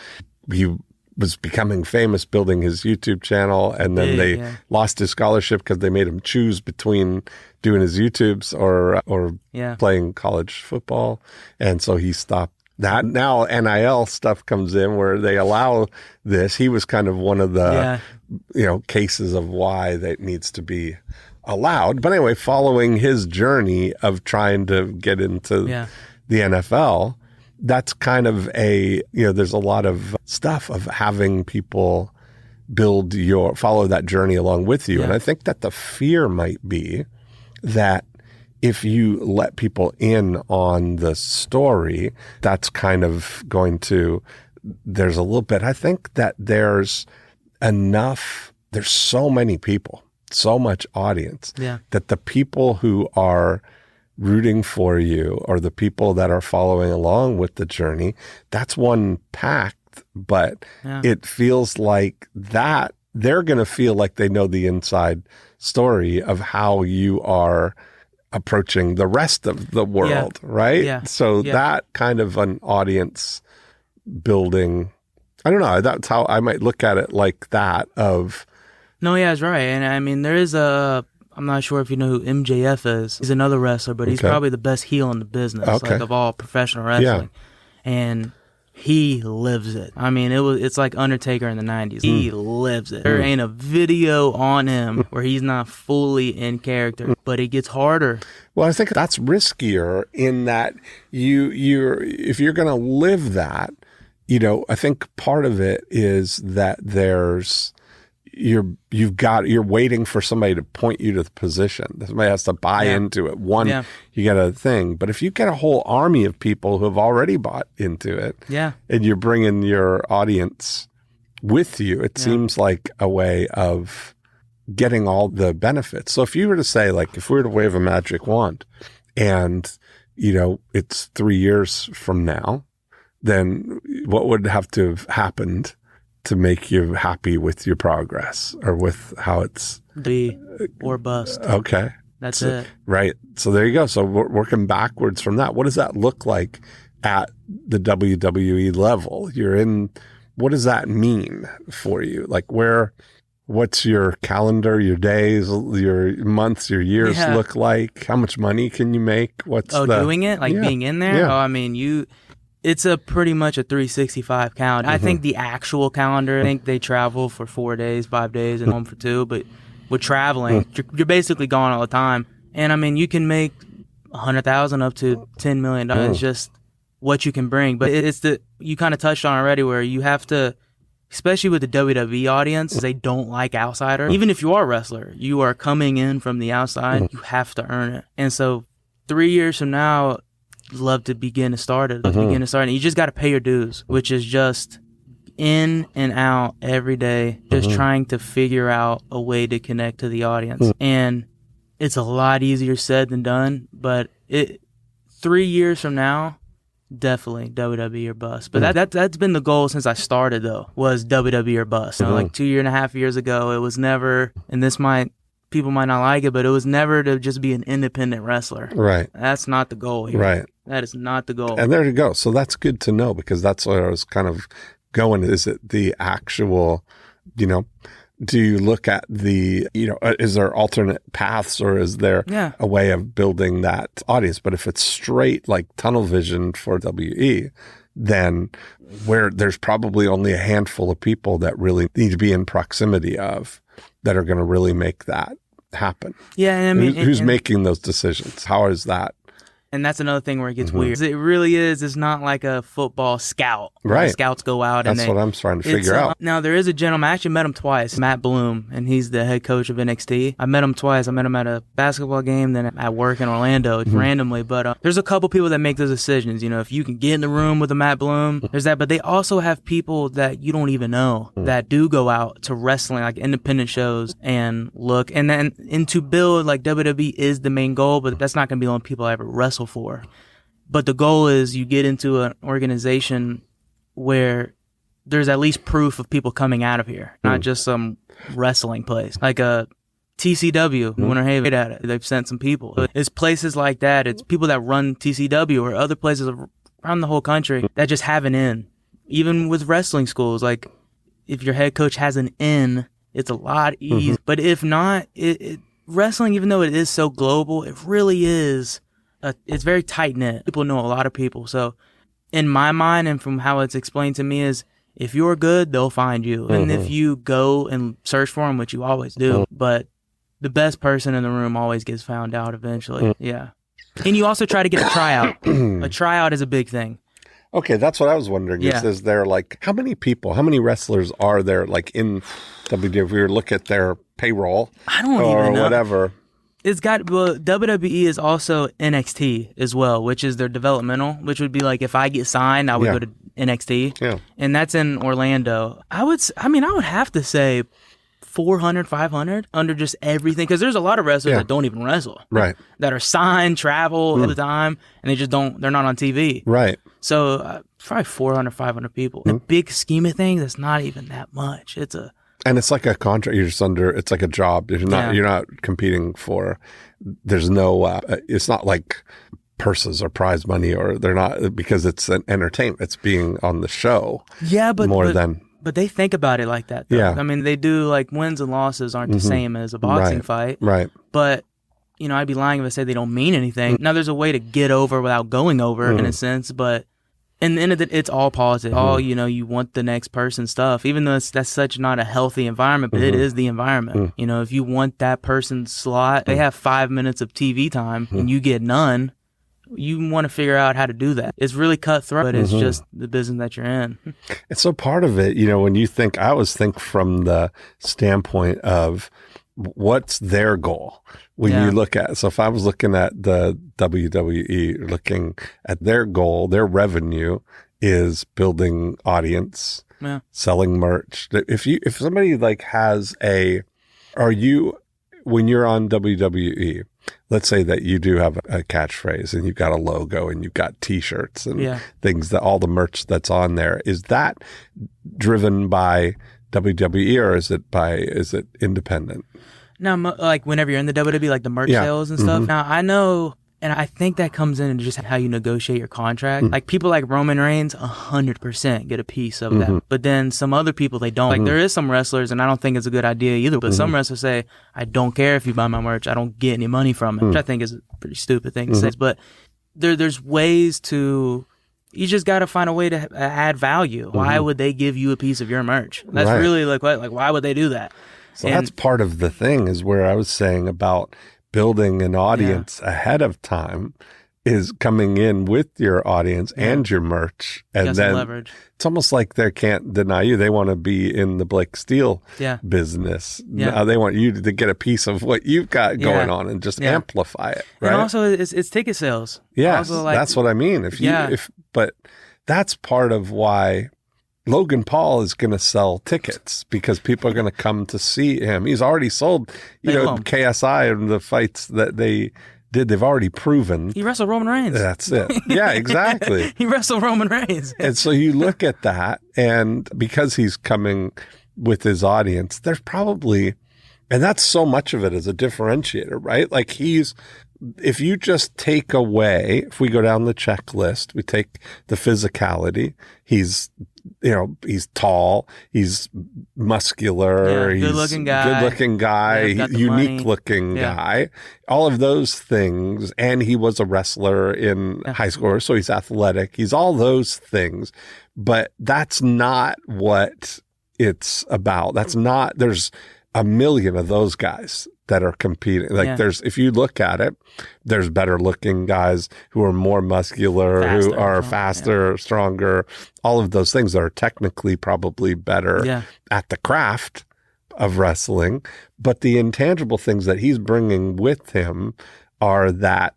[SPEAKER 1] He was becoming famous building his YouTube channel, and then they lost his scholarship because they made him choose between doing his YouTubes or playing college football. And so he stopped that. Now NIL stuff comes in where they allow this. He was kind of one of the cases of why that needs to be allowed. But anyway, following his journey of trying to get into the NFL, that's kind of there's a lot of stuff of having people follow that journey along with you. And I think that the fear might be that if you let people in on the story, that's kind of going to, there's a little bit, I think that there's so many people, so much audience, that the people who are rooting for you or the people that are following along with the journey, that's one pack, but it feels like that they're going to feel like they know the inside story of how you are approaching the rest of the world, right? So that kind of an audience building, I don't know, that's how I might look at it, like that of...
[SPEAKER 2] No, that's right. And I mean, there is I'm not sure if you know who MJF is. He's another wrestler, but he's probably the best heel in the business, like of all professional wrestling. And he lives it. I mean, it's like Undertaker in the 90s. He lives it. There ain't a video on him where he's not fully in character, but it gets harder.
[SPEAKER 1] Well, I think that's riskier in that if you're going to live that, I think part of it is that you're waiting for somebody to point you to the position. Somebody has to buy into it. You get a thing. But if you get a whole army of people who have already bought into it, and you're bringing your audience with you, it seems like a way of getting all the benefits. So if you were to say, like, if we were to wave a magic wand and, it's 3 years from now, then what would have to have happened to make you happy with your progress or with how it's...
[SPEAKER 2] Be or bust.
[SPEAKER 1] Okay.
[SPEAKER 2] That's it.
[SPEAKER 1] Right. So there you go. So we're working backwards from that. What does that look like at the WWE level? What does that mean for you? Like what's your calendar, your days, your months, your years look like? How much money can you make?
[SPEAKER 2] Doing it? Like being in there?
[SPEAKER 1] Yeah.
[SPEAKER 2] Oh, I mean, it's pretty much a 365 calendar. I think the actual calendar, I think they travel for 4 days, 5 days, and home for 2. But with traveling, you're basically gone all the time. And I mean, you can make $100,000 up to $10 million. It's just what you can bring. But you kind of touched on already where you have to, especially with the WWE audience, they don't like outsiders. Even if you are a wrestler, you are coming in from the outside. You have to earn it. And so 3 years from now, love to begin to start it. You just got to pay your dues, which is just in and out every day, just trying to figure out a way to connect to the audience. And it's a lot easier said than done, but 3 years from now, definitely WWE or bust. But that's been the goal since I started, though, was WWE or bust. Like 2.5 years ago, it was never, and people might not like it, but it was never to just be an independent wrestler.
[SPEAKER 1] Right.
[SPEAKER 2] That's not the goal here.
[SPEAKER 1] Right.
[SPEAKER 2] That is not the goal.
[SPEAKER 1] And there you go. So that's good to know, because that's what I was kind of going. Is it the actual, do you look at is there alternate paths, or is there a way of building that audience? But if it's straight like tunnel vision for WE, then where there's probably only a handful of people that really need to be in proximity of that are going to really make that happen.
[SPEAKER 2] Yeah. And I mean,
[SPEAKER 1] who's making those decisions? How is that?
[SPEAKER 2] And that's another thing where it gets weird. It really is. It's not like a football scout.
[SPEAKER 1] Right.
[SPEAKER 2] Scouts go out
[SPEAKER 1] That's what I'm trying to figure out.
[SPEAKER 2] Now, there is a gentleman. I actually met him twice. Matt Bloom, and he's the head coach of NXT. I met him twice. I met him at a basketball game, then at work in Orlando randomly. But there's a couple people that make those decisions. If you can get in the room with a Matt Bloom, there's that. But they also have people that you don't even know that do go out to wrestling, like independent shows, and look. And to build, like WWE is the main goal, but that's not going to be the only people I ever wrestle for. But the goal is you get into an organization where there's at least proof of people coming out of here, not just some wrestling place. Like a TCW, Winter Haven, at it. They've sent some people. It's places like that. It's people that run TCW or other places around the whole country that just have an in. Even with wrestling schools, like if your head coach has an in, it's a lot easier. But if not, wrestling, even though it is so global, it really is. It's very tight-knit. People know a lot of people. So in my mind, and from how it's explained to me, is if you're good, they'll find you. And if you go and search for them, which you always do, but the best person in the room always gets found out eventually. Yeah. And you also try to get a tryout. A tryout is a big thing.
[SPEAKER 1] Okay, that's what I was wondering. Is there like, how many wrestlers are there like in WWE? If we were to look at their payroll,
[SPEAKER 2] I don't even know.
[SPEAKER 1] Whatever.
[SPEAKER 2] WWE is also NXT as well, which is their developmental, which would be like if I get signed, I would go to NXT. Yeah. And that's in Orlando. I would have to say 400, 500 under just everything. Because there's a lot of wrestlers that don't even wrestle. Right. That are signed, travel all the time, and they're not on TV. Right. So probably 400, 500 people. In the big scheme of things, it's not even that much.
[SPEAKER 1] And it's like a contract. You're just under. It's like a job. You're not competing for. There's no. It's not like purses or prize money, or they're not, because it's an entertainment. It's being on the show. Yeah, but
[SPEAKER 2] they think about it like that, though. Yeah. I mean, they do, like, wins and losses aren't the same as a boxing fight. Right. But I'd be lying if I said they don't mean anything. Now, there's a way to get over without going over in a sense, but. And then it's all positive. All, you want the next person's stuff, even though that's such not a healthy environment, but it is the environment. If you want that person's slot, they have 5 minutes of TV time and you get none. You want to figure out how to do that. It's really cutthroat, but it's just the business that you're in.
[SPEAKER 1] And so part of it, when you think, I always think from the standpoint of what's their goal when you look at, so if I was looking at the WWE, looking at their goal, their revenue is building audience, selling merch. If somebody like has when you're on WWE, let's say that you do have a catchphrase and you've got a logo and you've got t-shirts and things, that all the merch that's on there, is that driven by WWE or is it independent?
[SPEAKER 2] Now, like whenever you're in the WWE, like the merch sales and stuff. Now, I know, and I think that comes in just how you negotiate your contract. Like people like Roman Reigns, 100% get a piece of that. But then some other people, they don't. Like there is some wrestlers, and I don't think it's a good idea either, but some wrestlers say, I don't care if you buy my merch. I don't get any money from it, which I think is a pretty stupid thing to say. But there's ways to... You just got to find a way to add value. Why would they give you a piece of your merch? That's really like why would they do that?
[SPEAKER 1] So that's part of the thing, is where I was saying about building an audience ahead of time, is coming in with your audience and your merch. And then leverage. It's almost like they can't deny you. They want to be in the Blake Steele business. Now they want you to get a piece of what you've got going on and just amplify it. Right.
[SPEAKER 2] And also it's ticket sales.
[SPEAKER 1] Yeah.
[SPEAKER 2] Like,
[SPEAKER 1] that's what I mean. But that's part of why Logan Paul is going to sell tickets, because people are going to come to see him. He's already sold, KSI and the fights that they did. They've already proven.
[SPEAKER 2] He wrestled Roman Reigns.
[SPEAKER 1] That's it. Yeah, exactly.
[SPEAKER 2] He wrestled Roman Reigns.
[SPEAKER 1] And so you look at that, and because he's coming with his audience, there's probably, and that's so much of it as a differentiator, right? Like if you just take away, if we go down the checklist, we take the physicality, he's tall, he's muscular, he's good-looking guy, unique-looking guy, all of those things. And he was a wrestler in high school, so he's athletic. He's all those things. But that's not what it's about. That's not, there's a million of those guys that are competing. Like if you look at it, there's better looking guys who are more muscular, who are faster, stronger, all of those things that are technically probably better at the craft of wrestling. But the intangible things that he's bringing with him are that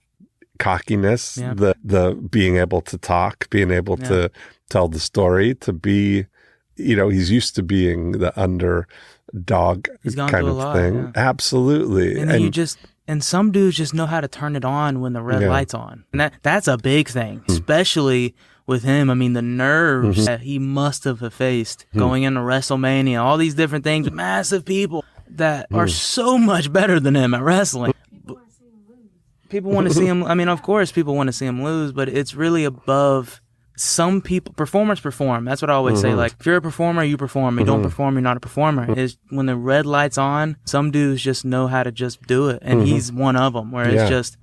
[SPEAKER 1] cockiness, the being able to talk, being able to tell the story, to be, he's used to being the underdog kind of thing. Yeah. Absolutely.
[SPEAKER 2] And some dudes just know how to turn it on when the red light's on. And that's a big thing, especially with him. I mean, the nerves that he must have faced going into WrestleMania, all these different things, massive people that are so much better than him at wrestling. People want to see him. I mean, of course, people want to see him lose, but it's really above. Some people, performers perform. That's what I always say. Like, if you're a performer, you perform. You don't perform, you're not a performer. Is when the red light's on, some dudes just know how to just do it. And he's one of them, where it's just,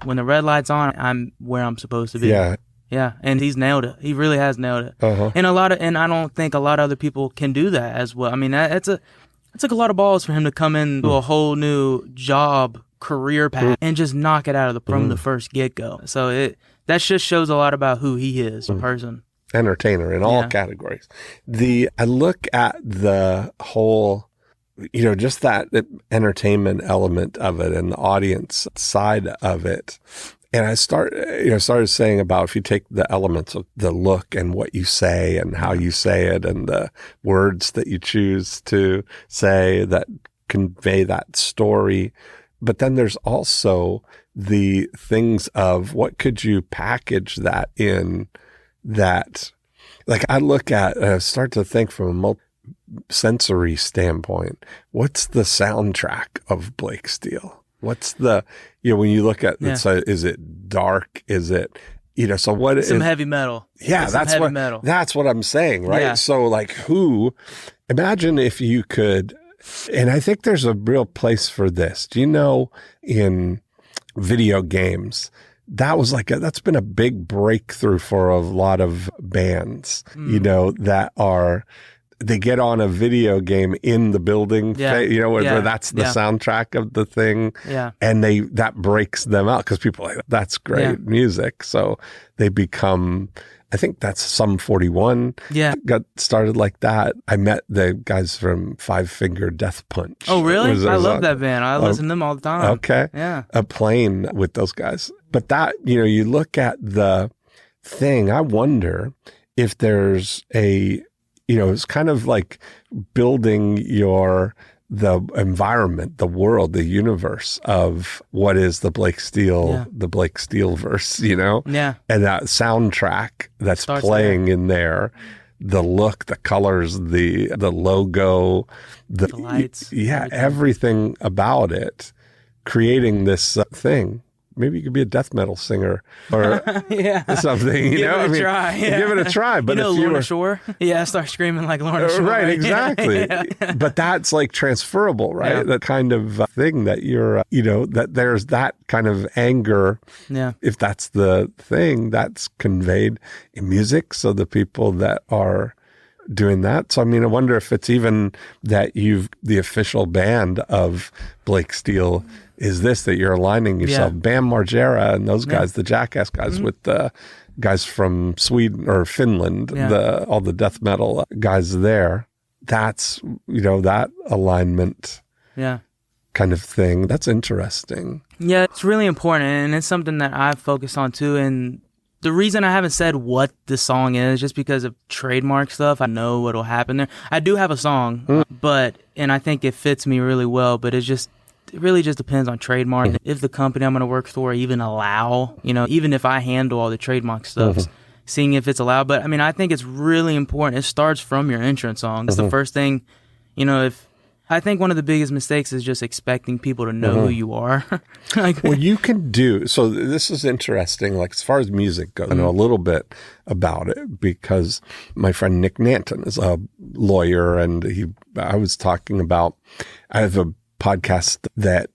[SPEAKER 2] when the red light's on, I'm where I'm supposed to be. Yeah. And he's nailed it. He really has nailed it. And I don't think a lot of other people can do that as well. I mean, it took a lot of balls for him to come into a whole new job, career path, and just knock it out from the first get-go. So that just shows a lot about who he is, a person.
[SPEAKER 1] Entertainer in all categories. I look at the whole, just that entertainment element of it and the audience side of it. And I started saying about, if you take the elements of the look and what you say and how you say it and the words that you choose to say that convey that story. But then there's also the things of what could you package that in, that, like, I look at, start to think from a sensory standpoint. What's the soundtrack of Blake Steele? What's the, when you look at it, so is it dark? Is it, so what is
[SPEAKER 2] some heavy metal?
[SPEAKER 1] Yeah, that's what I'm saying, right? Yeah. So like imagine if you could. And I think there's a real place for this. Do you know, in video games, that's been a big breakthrough for a lot of bands, that they get on a video game in the building, where that's the soundtrack of the thing. Yeah. And that breaks them out, because people are like, that's great music. So they become, I think that's Sum 41. Yeah. Got started like that. I met the guys from Five Finger Death Punch.
[SPEAKER 2] Oh, really? I love that band. I listen to them all the time.
[SPEAKER 1] Okay.
[SPEAKER 2] Yeah.
[SPEAKER 1] Playing with those guys. But that, you look at the thing, I wonder if there's it's kind of like building the environment, the world, the universe of what is the Blake Steele verse, Yeah. And that soundtrack that's playing in there, the look, the colors, the logo, the
[SPEAKER 2] lights,
[SPEAKER 1] everything about it, creating this thing. Maybe you could be a death metal singer or something, you know?
[SPEAKER 2] Try. Yeah.
[SPEAKER 1] Give it a try. But if you
[SPEAKER 2] Lorna
[SPEAKER 1] were
[SPEAKER 2] Shore? Yeah, start screaming like Lorna Shore.
[SPEAKER 1] Right, exactly. But that's like transferable, right?
[SPEAKER 2] Yeah.
[SPEAKER 1] That kind of thing that you're, that there's that kind of anger.
[SPEAKER 2] Yeah.
[SPEAKER 1] If that's the thing that's conveyed in music. So the people that are doing that. So, I mean, I wonder if it's even that the official band of Blake Steele is this, that you're aligning yourself. Bam Margera and those guys, the Jackass guys with the guys from Sweden or Finland, all the death metal guys there. That's, that alignment kind of thing. That's interesting.
[SPEAKER 2] Yeah, it's really important, and it's something that I've focused on too. And the reason I haven't said what the song is just because of trademark stuff. I know what'll happen there. I do have a song, and I think it fits me really well, but it really just depends on trademark. If the company I'm going to work for even allow, even if I handle all the trademark stuff, seeing if it's allowed. But I mean, I think it's really important. It starts from your entrance song. It's the first thing, I think one of the biggest mistakes is just expecting people to know who you are.
[SPEAKER 1] Well, you can do, so this is interesting, like as far as music goes, I know a little bit about it because my friend Nick Nanton is a lawyer, and I was talking about, I have a podcast that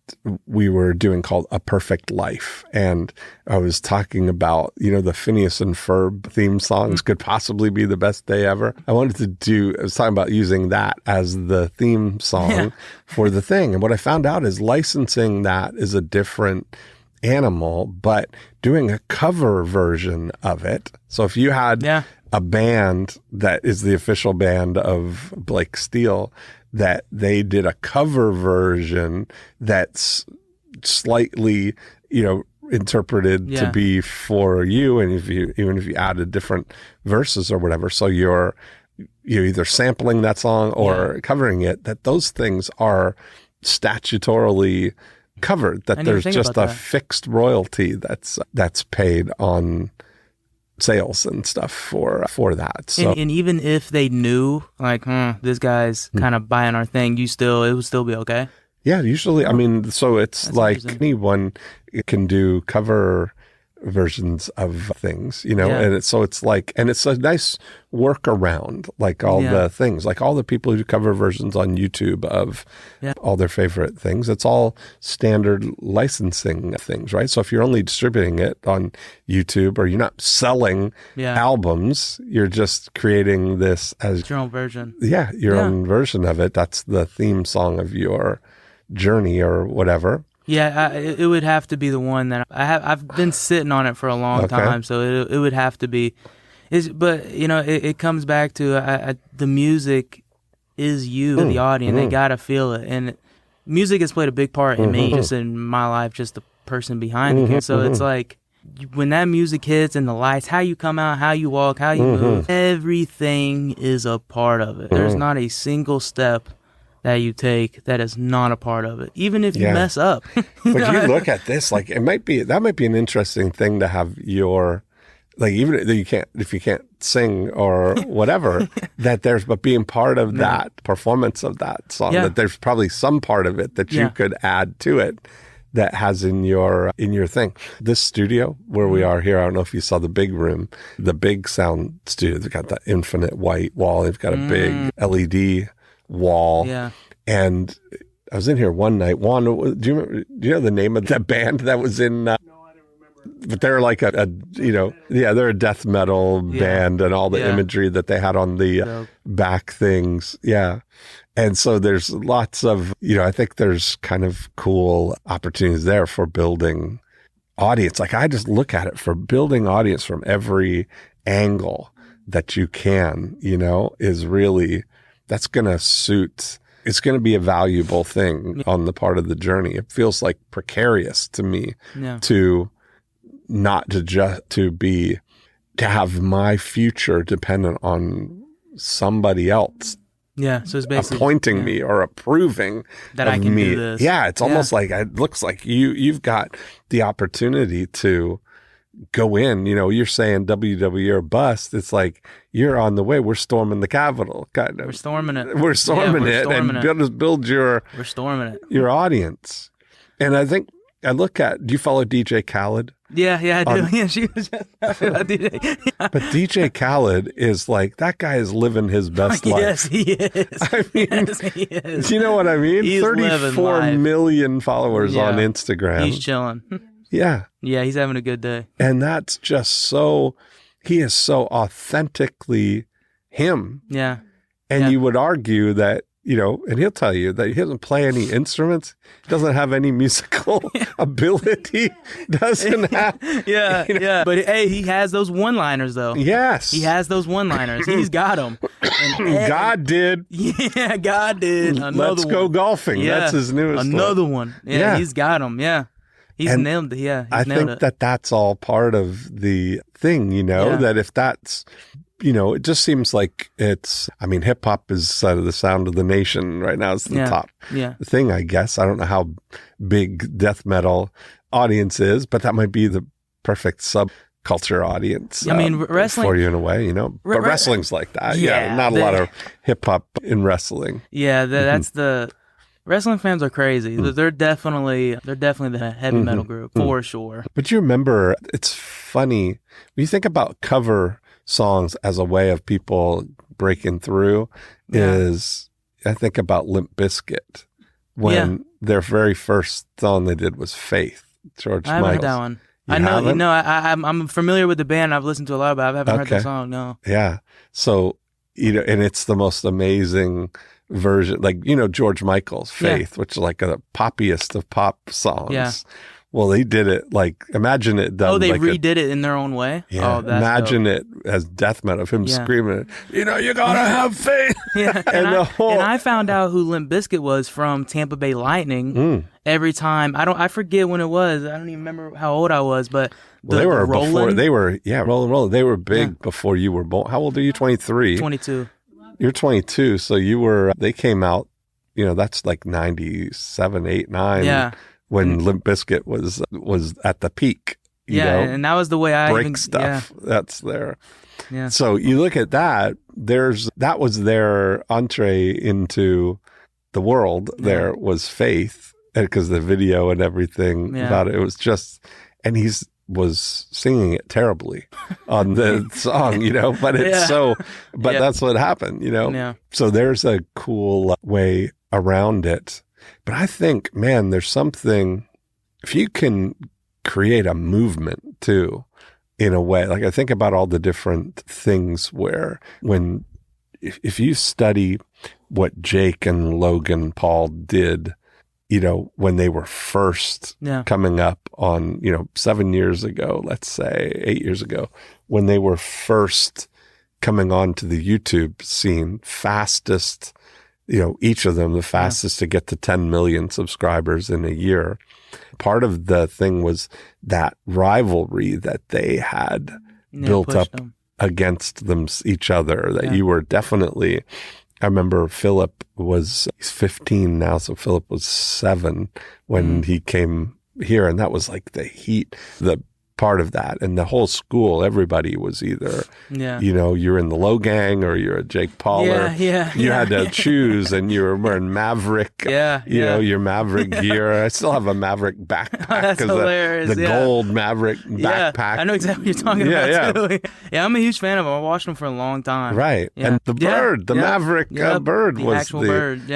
[SPEAKER 1] we were doing called A Perfect Life. And I was talking about, the Phineas and Ferb theme songs could possibly be the best day ever. I was talking about using that as the theme song for the thing. And what I found out is licensing that is a different animal, but doing a cover version of it. So if you had a band that is the official band of Blake Steele, that they did a cover version that's slightly, interpreted to be for you. And even if you added different verses or whatever, so you're either sampling that song or covering it, that those things are statutorily covered, that there's just a fixed royalty that's paid on sales and stuff for that. So,
[SPEAKER 2] and even if they knew, like, this guy's kind of buying our thing, it would still be okay.
[SPEAKER 1] Yeah, usually. I mean, so it's
[SPEAKER 2] That's
[SPEAKER 1] like anyone can do cover versions of things, and it's like, and it's a nice workaround, like all the things, like all the people who cover versions on YouTube of all their favorite things. It's all standard licensing things, right? So if you're only distributing it on YouTube, or you're not selling albums, you're just creating this as
[SPEAKER 2] your own version.
[SPEAKER 1] Yeah, your own version of it. That's the theme song of your journey or whatever.
[SPEAKER 2] Yeah, it would have to be the one that I've been sitting on it for a long time, so it would have to be. But it comes back to the music is you, the audience. They gotta feel it, and music has played a big part in me, just in my life, just the person behind it. And so it's like when that music hits and the lights, how you come out, how you walk, how you move, everything is a part of it. There's not a single step that you take that is not a part of it, even if you mess up.
[SPEAKER 1] But you look at this, like that might be an interesting thing to have your, like, even if you can't sing or whatever, but being part of that performance of that song, that there's probably some part of it that you could add to it that has in your thing. This studio where we are here, I don't know if you saw the big room, the big sound studio. They've got that infinite white wall. They've got a big LED wall. And I was in here one night. Juan, do you know the name of that band that was in? No, I don't remember. But they're like they're a death metal band, and all the imagery that they had on the back things. Yeah. And so there's lots of, I think there's kind of cool opportunities there for building audience. Like I just look at it for building audience from every angle that you can, is really, that's going to suit, it's going to be a valuable thing on the part of the journey. It feels like precarious to me to not to have my future dependent on somebody else.
[SPEAKER 2] Yeah, so it's basically
[SPEAKER 1] appointing me or approving
[SPEAKER 2] that I can do this.
[SPEAKER 1] Yeah, it's almost like it looks like you've got the opportunity to go in, you're saying WWE or bust. It's like, you're on the way. We're storming the Capitol. Kind of.
[SPEAKER 2] We're storming it.
[SPEAKER 1] We're storming it
[SPEAKER 2] storming
[SPEAKER 1] and
[SPEAKER 2] it.
[SPEAKER 1] build
[SPEAKER 2] We're storming it.
[SPEAKER 1] your audience. And I think do you follow DJ Khaled?
[SPEAKER 2] Yeah, I do. Yeah, she was just talking about DJ.
[SPEAKER 1] But DJ Khaled is like, that guy is living his best life.
[SPEAKER 2] Yes, he is.
[SPEAKER 1] I mean,
[SPEAKER 2] yes, he is.
[SPEAKER 1] Do you know what I mean?
[SPEAKER 2] He's
[SPEAKER 1] 34 million followers on Instagram.
[SPEAKER 2] He's chilling.
[SPEAKER 1] Yeah.
[SPEAKER 2] Yeah, he's having a good day.
[SPEAKER 1] And that's just he is so authentically him.
[SPEAKER 2] Yeah.
[SPEAKER 1] And you would argue that, and he'll tell you that he doesn't play any instruments, doesn't have any musical ability, doesn't have.
[SPEAKER 2] Yeah. But hey, he has those one-liners, though.
[SPEAKER 1] Yes.
[SPEAKER 2] He has those one-liners. He's got them.
[SPEAKER 1] God did.
[SPEAKER 2] Yeah, God did.
[SPEAKER 1] Let's go golfing.
[SPEAKER 2] Yeah.
[SPEAKER 1] That's his newest
[SPEAKER 2] Another one. Yeah, he's got them. Yeah. He's nailed it. Yeah,
[SPEAKER 1] I think that's all part of the thing, that if that's, it just seems like hip hop is the sound of the nation right now. It's the top thing, I guess. I don't know how big death metal audience is, but that might be the perfect subculture audience.
[SPEAKER 2] I mean, wrestling
[SPEAKER 1] for you in a way, but wrestling's like that. Yeah, not a lot of hip hop in wrestling.
[SPEAKER 2] Yeah, that's the wrestling fans are crazy. They're definitely the heavy metal group for sure. But
[SPEAKER 1] you remember, it's funny when you think about cover songs as a way of people breaking through. I think about Limp Bizkit when their very first song they did was Faith. George Michael. I haven't heard that one.
[SPEAKER 2] I know. I'm familiar with the band. I've listened to a lot, but I haven't heard the song. No.
[SPEAKER 1] Yeah. So and it's the most amazing version, like George Michael's Faith, which is like the poppiest of pop songs. Yeah. Well, they did it imagine it done.
[SPEAKER 2] Oh, they redid it in their own way?
[SPEAKER 1] Yeah.
[SPEAKER 2] Oh, that's
[SPEAKER 1] imagine
[SPEAKER 2] dope.
[SPEAKER 1] it as death metal of him screaming, you gotta have faith.
[SPEAKER 2] Yeah. And I found out who Limp Bizkit was from Tampa Bay Lightning. Every time, I forget when it was. I don't even remember how old I was, but
[SPEAKER 1] they were Rolling. They were big before you were born. How old are you? 23?
[SPEAKER 2] 22.
[SPEAKER 1] You're 22, so they came out, that's like 97, 8, 9.
[SPEAKER 2] Yeah.
[SPEAKER 1] When Limp Bizkit was at the peak,
[SPEAKER 2] and that was the way I
[SPEAKER 1] break stuff. Yeah. That's there.
[SPEAKER 2] Yeah.
[SPEAKER 1] So you look at that. That was their entree into the world. There was Faith, because the video and everything about it was just, and was singing it terribly on the song, but it's but that's what happened,
[SPEAKER 2] Yeah.
[SPEAKER 1] So there's a cool way around it. But I think, man, there's something, if you can create a movement too, in a way, like I think about all the different things where if you study what Jake and Logan Paul did, when they were first coming up on, 7 years ago, let's say 8 years ago, when they were first coming on to the YouTube scene, fastest, each of them the fastest to get to 10 million subscribers in a year. Part of the thing was that rivalry that they had built up against each other, that you were definitely, I remember Philip he's 15 now. So Philip was 7 when he came here. And that was like the heat, the part of that. And the whole school, everybody was either, you're in the Low Gang or you're a Jake Pauler. You had to choose, and you were wearing Maverick, your Maverick gear. I still have a Maverick backpack.
[SPEAKER 2] That's hilarious.
[SPEAKER 1] The gold Maverick backpack.
[SPEAKER 2] I know exactly what you're talking about too. Yeah, I'm a huge fan of him. I watched him for a long time.
[SPEAKER 1] Right. And the bird, the Maverick bird was the
[SPEAKER 2] actual bird.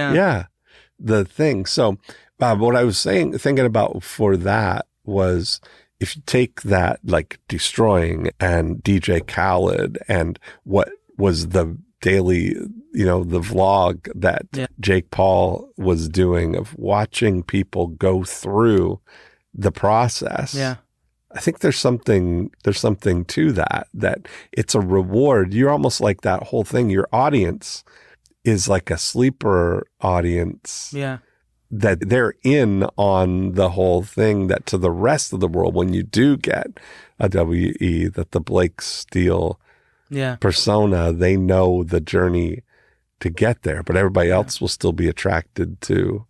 [SPEAKER 1] The thing. So what I was thinking about for that was, if you take that, like Destroying and DJ Khaled and what was the daily, the vlog that Jake Paul was doing of watching people go through the process. Yeah. I think there's something to that it's a reward. You're almost like that whole thing. Your audience is like a sleeper audience. Yeah. That they're in on the whole thing, that to the rest of the world, when you do get a WE, that the Blake Steele persona, they know the journey to get there, but everybody else will still be attracted to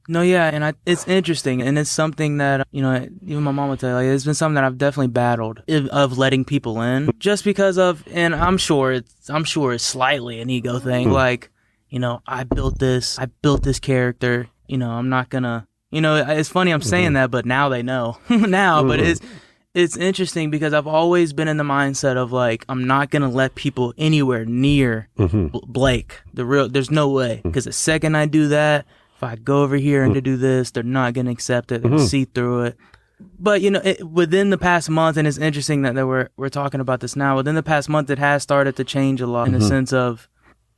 [SPEAKER 2] No, yeah, and it's interesting, and it's something that, you know, even my mom would tell you, like, it's been something that I've definitely battled of letting people in, just because of, and I'm sure it's slightly an ego thing, like, you know, I built this character, you know, I'm not gonna, you know, it's funny I'm saying that, but now they know now, but it's interesting because I've always been in the mindset of like, I'm not going to let people anywhere near Blake. There's no way. Because the second I do that, if I go over here and to do this, they're not going to accept it. They'll see through it. But, you know, within the past month, and it's interesting that we're talking about this now, within the past month, it has started to change a lot in the sense of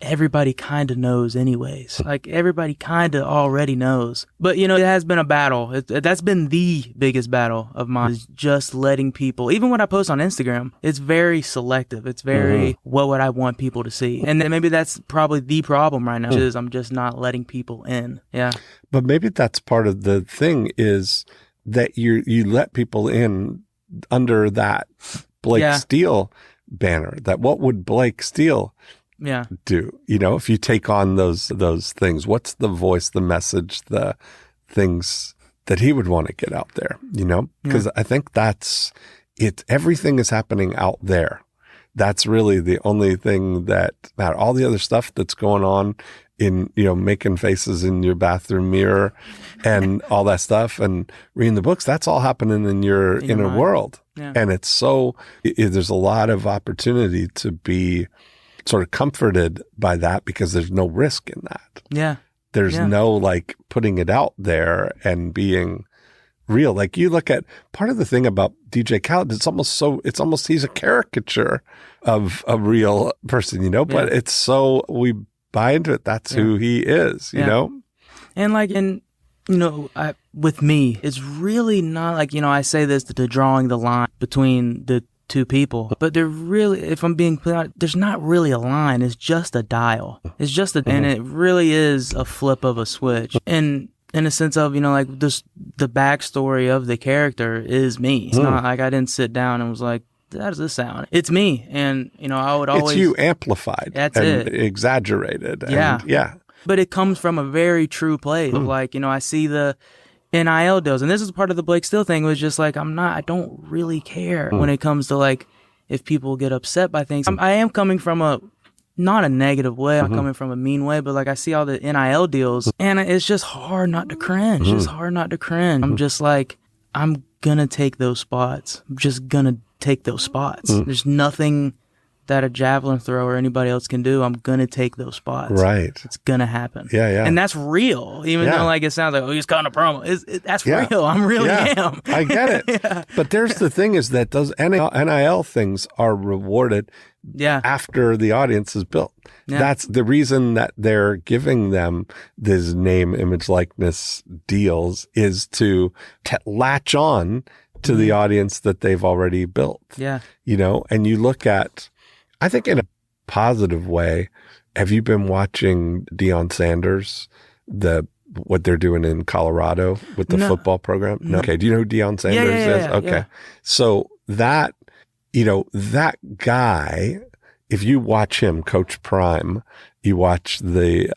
[SPEAKER 2] everybody kind of knows anyways. Like, everybody kind of already knows. But, you know, it has been a battle. That's been the biggest battle of mine, is just letting people, even when I post on Instagram, it's very selective. It's very, what would I want people to see? And then maybe that's probably the problem right now, is I'm just not letting people in. Yeah.
[SPEAKER 1] But maybe that's part of the thing, is that you let people in under that Blake Steele banner. That what would Blake Steele do? You know, if you take on those things, what's the voice, the message, the things that he would want to get out there, you know? Because I think that's it. Everything is happening out there. That's really the only thing that matters. All the other stuff that's going on in, you know, making faces in your bathroom mirror and all that stuff and reading the books, that's all happening in your inner world. Yeah. And it's so, there's a lot of opportunity to be sort of comforted by that, because there's no risk in that.
[SPEAKER 2] Yeah.
[SPEAKER 1] There's no like putting it out there and being real. Like, you look at part of the thing about DJ Khaled, it's almost he's a caricature of a real person, you know, but it's so, we buy into it. That's who he is, you know?
[SPEAKER 2] And like, you know, with me, it's really not like, you know, I say this to drawing the line between the two people, but they're really, if I'm being clear, there's not really a line. It's just a dial. It's just and it really is a flip of a switch. And in a sense of, you know, like this, the backstory of the character is me. It's not like I didn't sit down and was like, how does this sound? It's me. And, you know, I would always. It's
[SPEAKER 1] you amplified.
[SPEAKER 2] That's
[SPEAKER 1] and
[SPEAKER 2] it.
[SPEAKER 1] Exaggerated.
[SPEAKER 2] Yeah. But it comes from a very true place of like, you know, I see the NIL deals. And this is part of the Blake Steele thing, was just like, I don't really care when it comes to like, if people get upset by things. I am coming from not a negative way. I'm coming from a mean way, but like, I see all the NIL deals and it's just hard not to cringe. It's hard not to cringe. I'm just like, I'm gonna take those spots. I'm just gonna take those spots. There's nothing that a javelin thrower or anybody else can do. I'm gonna take those spots.
[SPEAKER 1] Right.
[SPEAKER 2] It's gonna happen.
[SPEAKER 1] Yeah.
[SPEAKER 2] And that's real. Even though like it sounds like, oh, he's cutting a promo. That's real. I really am.
[SPEAKER 1] I get it. But there's the thing, is that those NIL things are rewarded after the audience is built. That's the reason that they're giving them this name, image, likeness deals, is to latch on to the audience that they've already built. Yeah. You know, and you look at, I think in a positive way, have you been watching Deion Sanders, what they're doing in Colorado with the football program? No. Okay. Do you know who Deion Sanders is? Okay. Yeah. So that, you know, that guy, if you watch him, Coach Prime, you watch the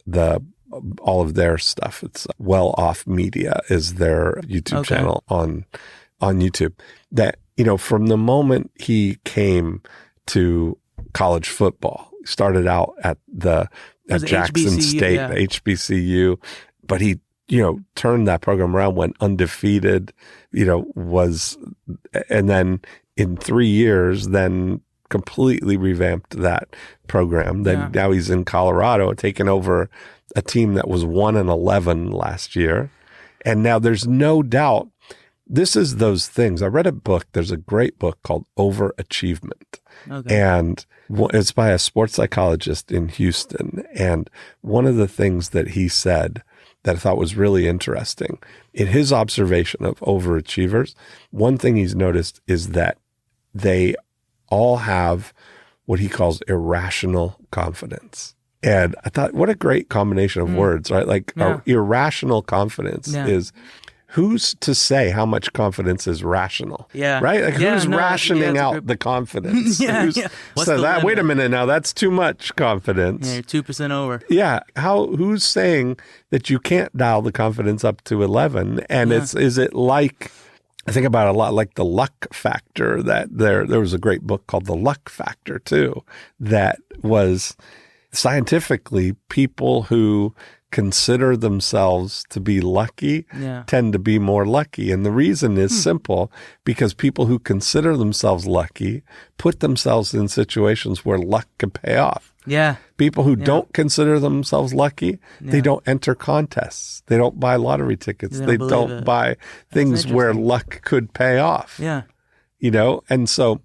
[SPEAKER 1] all of their stuff. It's Well Off Media is their YouTube channel on YouTube. That, you know, from the moment he came to college football, started out at Jackson HBCU, State, HBCU, but he, you know, turned that program around, went undefeated, you know, and then in 3 years, then completely revamped that program. Then now he's in Colorado, taking over a team that was 1-11 last year. And now there's no doubt, this is those things. I read a book. There's a great book called Overachievement. And it's by a sports psychologist in Houston. And one of the things that he said that I thought was really interesting, in his observation of overachievers, one thing he's noticed is that they all have what he calls irrational confidence. And I thought, what a great combination of words, right? Like our irrational confidence is who's to say how much confidence is rational?
[SPEAKER 2] Yeah.
[SPEAKER 1] Right? Like who's rationing out the confidence?
[SPEAKER 2] Yeah.
[SPEAKER 1] So that, wait a minute now, that's too much confidence.
[SPEAKER 2] Yeah, you're 2% over.
[SPEAKER 1] Yeah. Who's saying that you can't dial the confidence up to 11? And is it like, I think about it a lot like the luck factor, that there was a great book called The Luck Factor too, that was scientifically people who consider themselves to be lucky tend to be more lucky. And the reason is simple, because people who consider themselves lucky put themselves in situations where luck can pay off.
[SPEAKER 2] Yeah.
[SPEAKER 1] People who don't consider themselves lucky, they don't enter contests. They don't buy lottery tickets. They don't buy things where luck could pay off.
[SPEAKER 2] Yeah.
[SPEAKER 1] You know, and so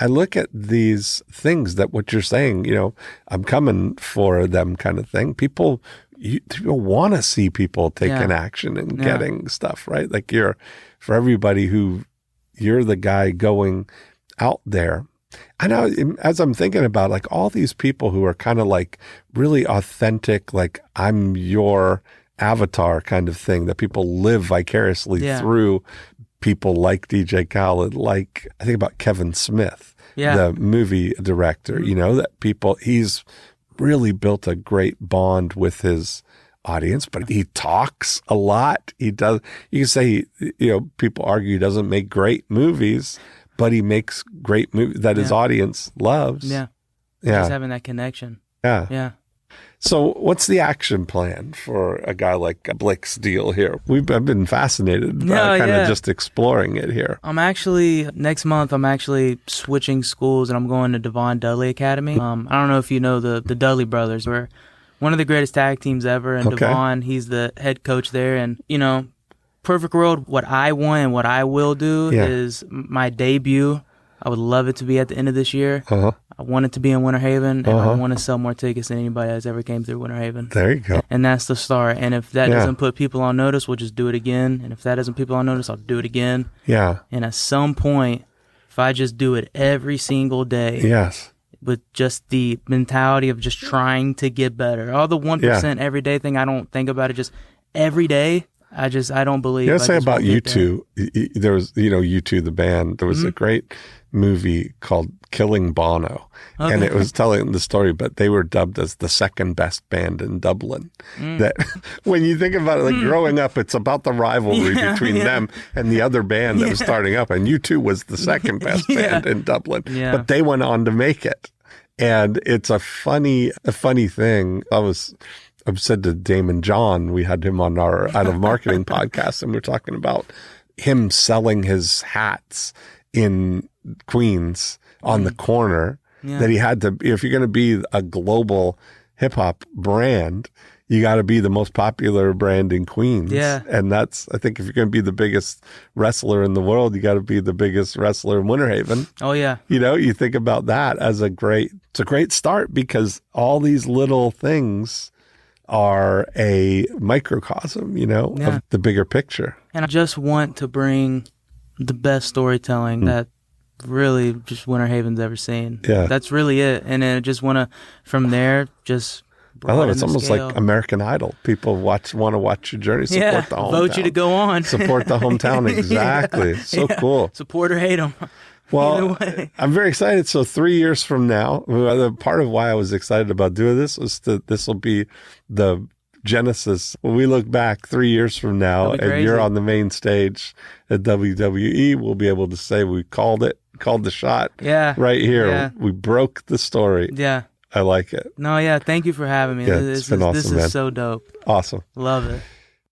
[SPEAKER 1] I look at these things that what you're saying, you know, I'm coming for them kind of thing. People want to see people taking action and getting stuff, right? Like for everybody who you're the guy going out there. I know, as I'm thinking about like all these people who are kind of like really authentic, like I'm your avatar kind of thing, that people live vicariously through people like DJ Khaled, like I think about Kevin Smith, the movie director, you know, that he's really built a great bond with his audience, but he talks a lot. He does, you can say, you know, people argue he doesn't make great movies, but he makes great movies that his audience loves.
[SPEAKER 2] Yeah.
[SPEAKER 1] Yeah.
[SPEAKER 2] Just having that connection.
[SPEAKER 1] Yeah.
[SPEAKER 2] Yeah.
[SPEAKER 1] So what's the action plan for a guy like Blake Steele here? I've been fascinated by kind of just exploring it here.
[SPEAKER 2] Next month, I'm actually switching schools and I'm going to Devon Dudley Academy. I don't know if you know the Dudley brothers. We're one of the greatest tag teams ever. And Devon, he's the head coach there. And, you know, perfect world, what I want and what I will do is my debut. I would love it to be at the end of this year. I want it to be in Winter Haven, and I want to sell more tickets than anybody that's ever came through Winter Haven.
[SPEAKER 1] There you go.
[SPEAKER 2] And that's the start. And if that doesn't put people on notice, we'll just do it again. And if that doesn't put people on notice, I'll do it again. Yeah. And at some point, if I just do it every single day, with just the mentality of just trying to get better, all the 1% every day thing, I don't think about it. Just every day. I don't believe.
[SPEAKER 1] You know, say about U2, there was, you know, U2, the band, there was a great movie called Killing Bono. And it was telling the story, but they were dubbed as the second best band in Dublin. That when you think about it, like growing up, it's about the rivalry between them and the other band that was starting up. And U2 was the second best band in Dublin, but they went on to make it. And it's a funny thing. I've said to Damon John, we had him on our Out of Marketing podcast, and we're talking about him selling his hats in Queens on the corner, that he had to, if you're going to be a global hip hop brand, you got to be the most popular brand in Queens. Yeah. And that's, I think if you're going to be the biggest wrestler in the world, you got to be the biggest wrestler in Winter Haven. Oh, yeah. You know, you think about that as it's a great start, because all these little things are a microcosm, you know, of the bigger picture.
[SPEAKER 2] And I just want to bring the best storytelling that really just Winter Haven's ever seen. Yeah. That's really it. And then I just want to, from there, just
[SPEAKER 1] I love it. It's almost like American Idol. People want to watch your journey, support the hometown.
[SPEAKER 2] Vote you to go on.
[SPEAKER 1] Support the hometown. Exactly. So cool.
[SPEAKER 2] Support or hate them.
[SPEAKER 1] Well, I'm very excited. So 3 years from now, part of why I was excited about doing this was that this will be the genesis. When we look back 3 years from now and you're on the main stage at WWE, we'll be able to say we called the shot right here. Yeah. We broke the story. Yeah. I like it.
[SPEAKER 2] No, yeah. Thank you for having me.
[SPEAKER 1] Yeah, it's been awesome,
[SPEAKER 2] this is so dope.
[SPEAKER 1] Awesome.
[SPEAKER 2] Love it.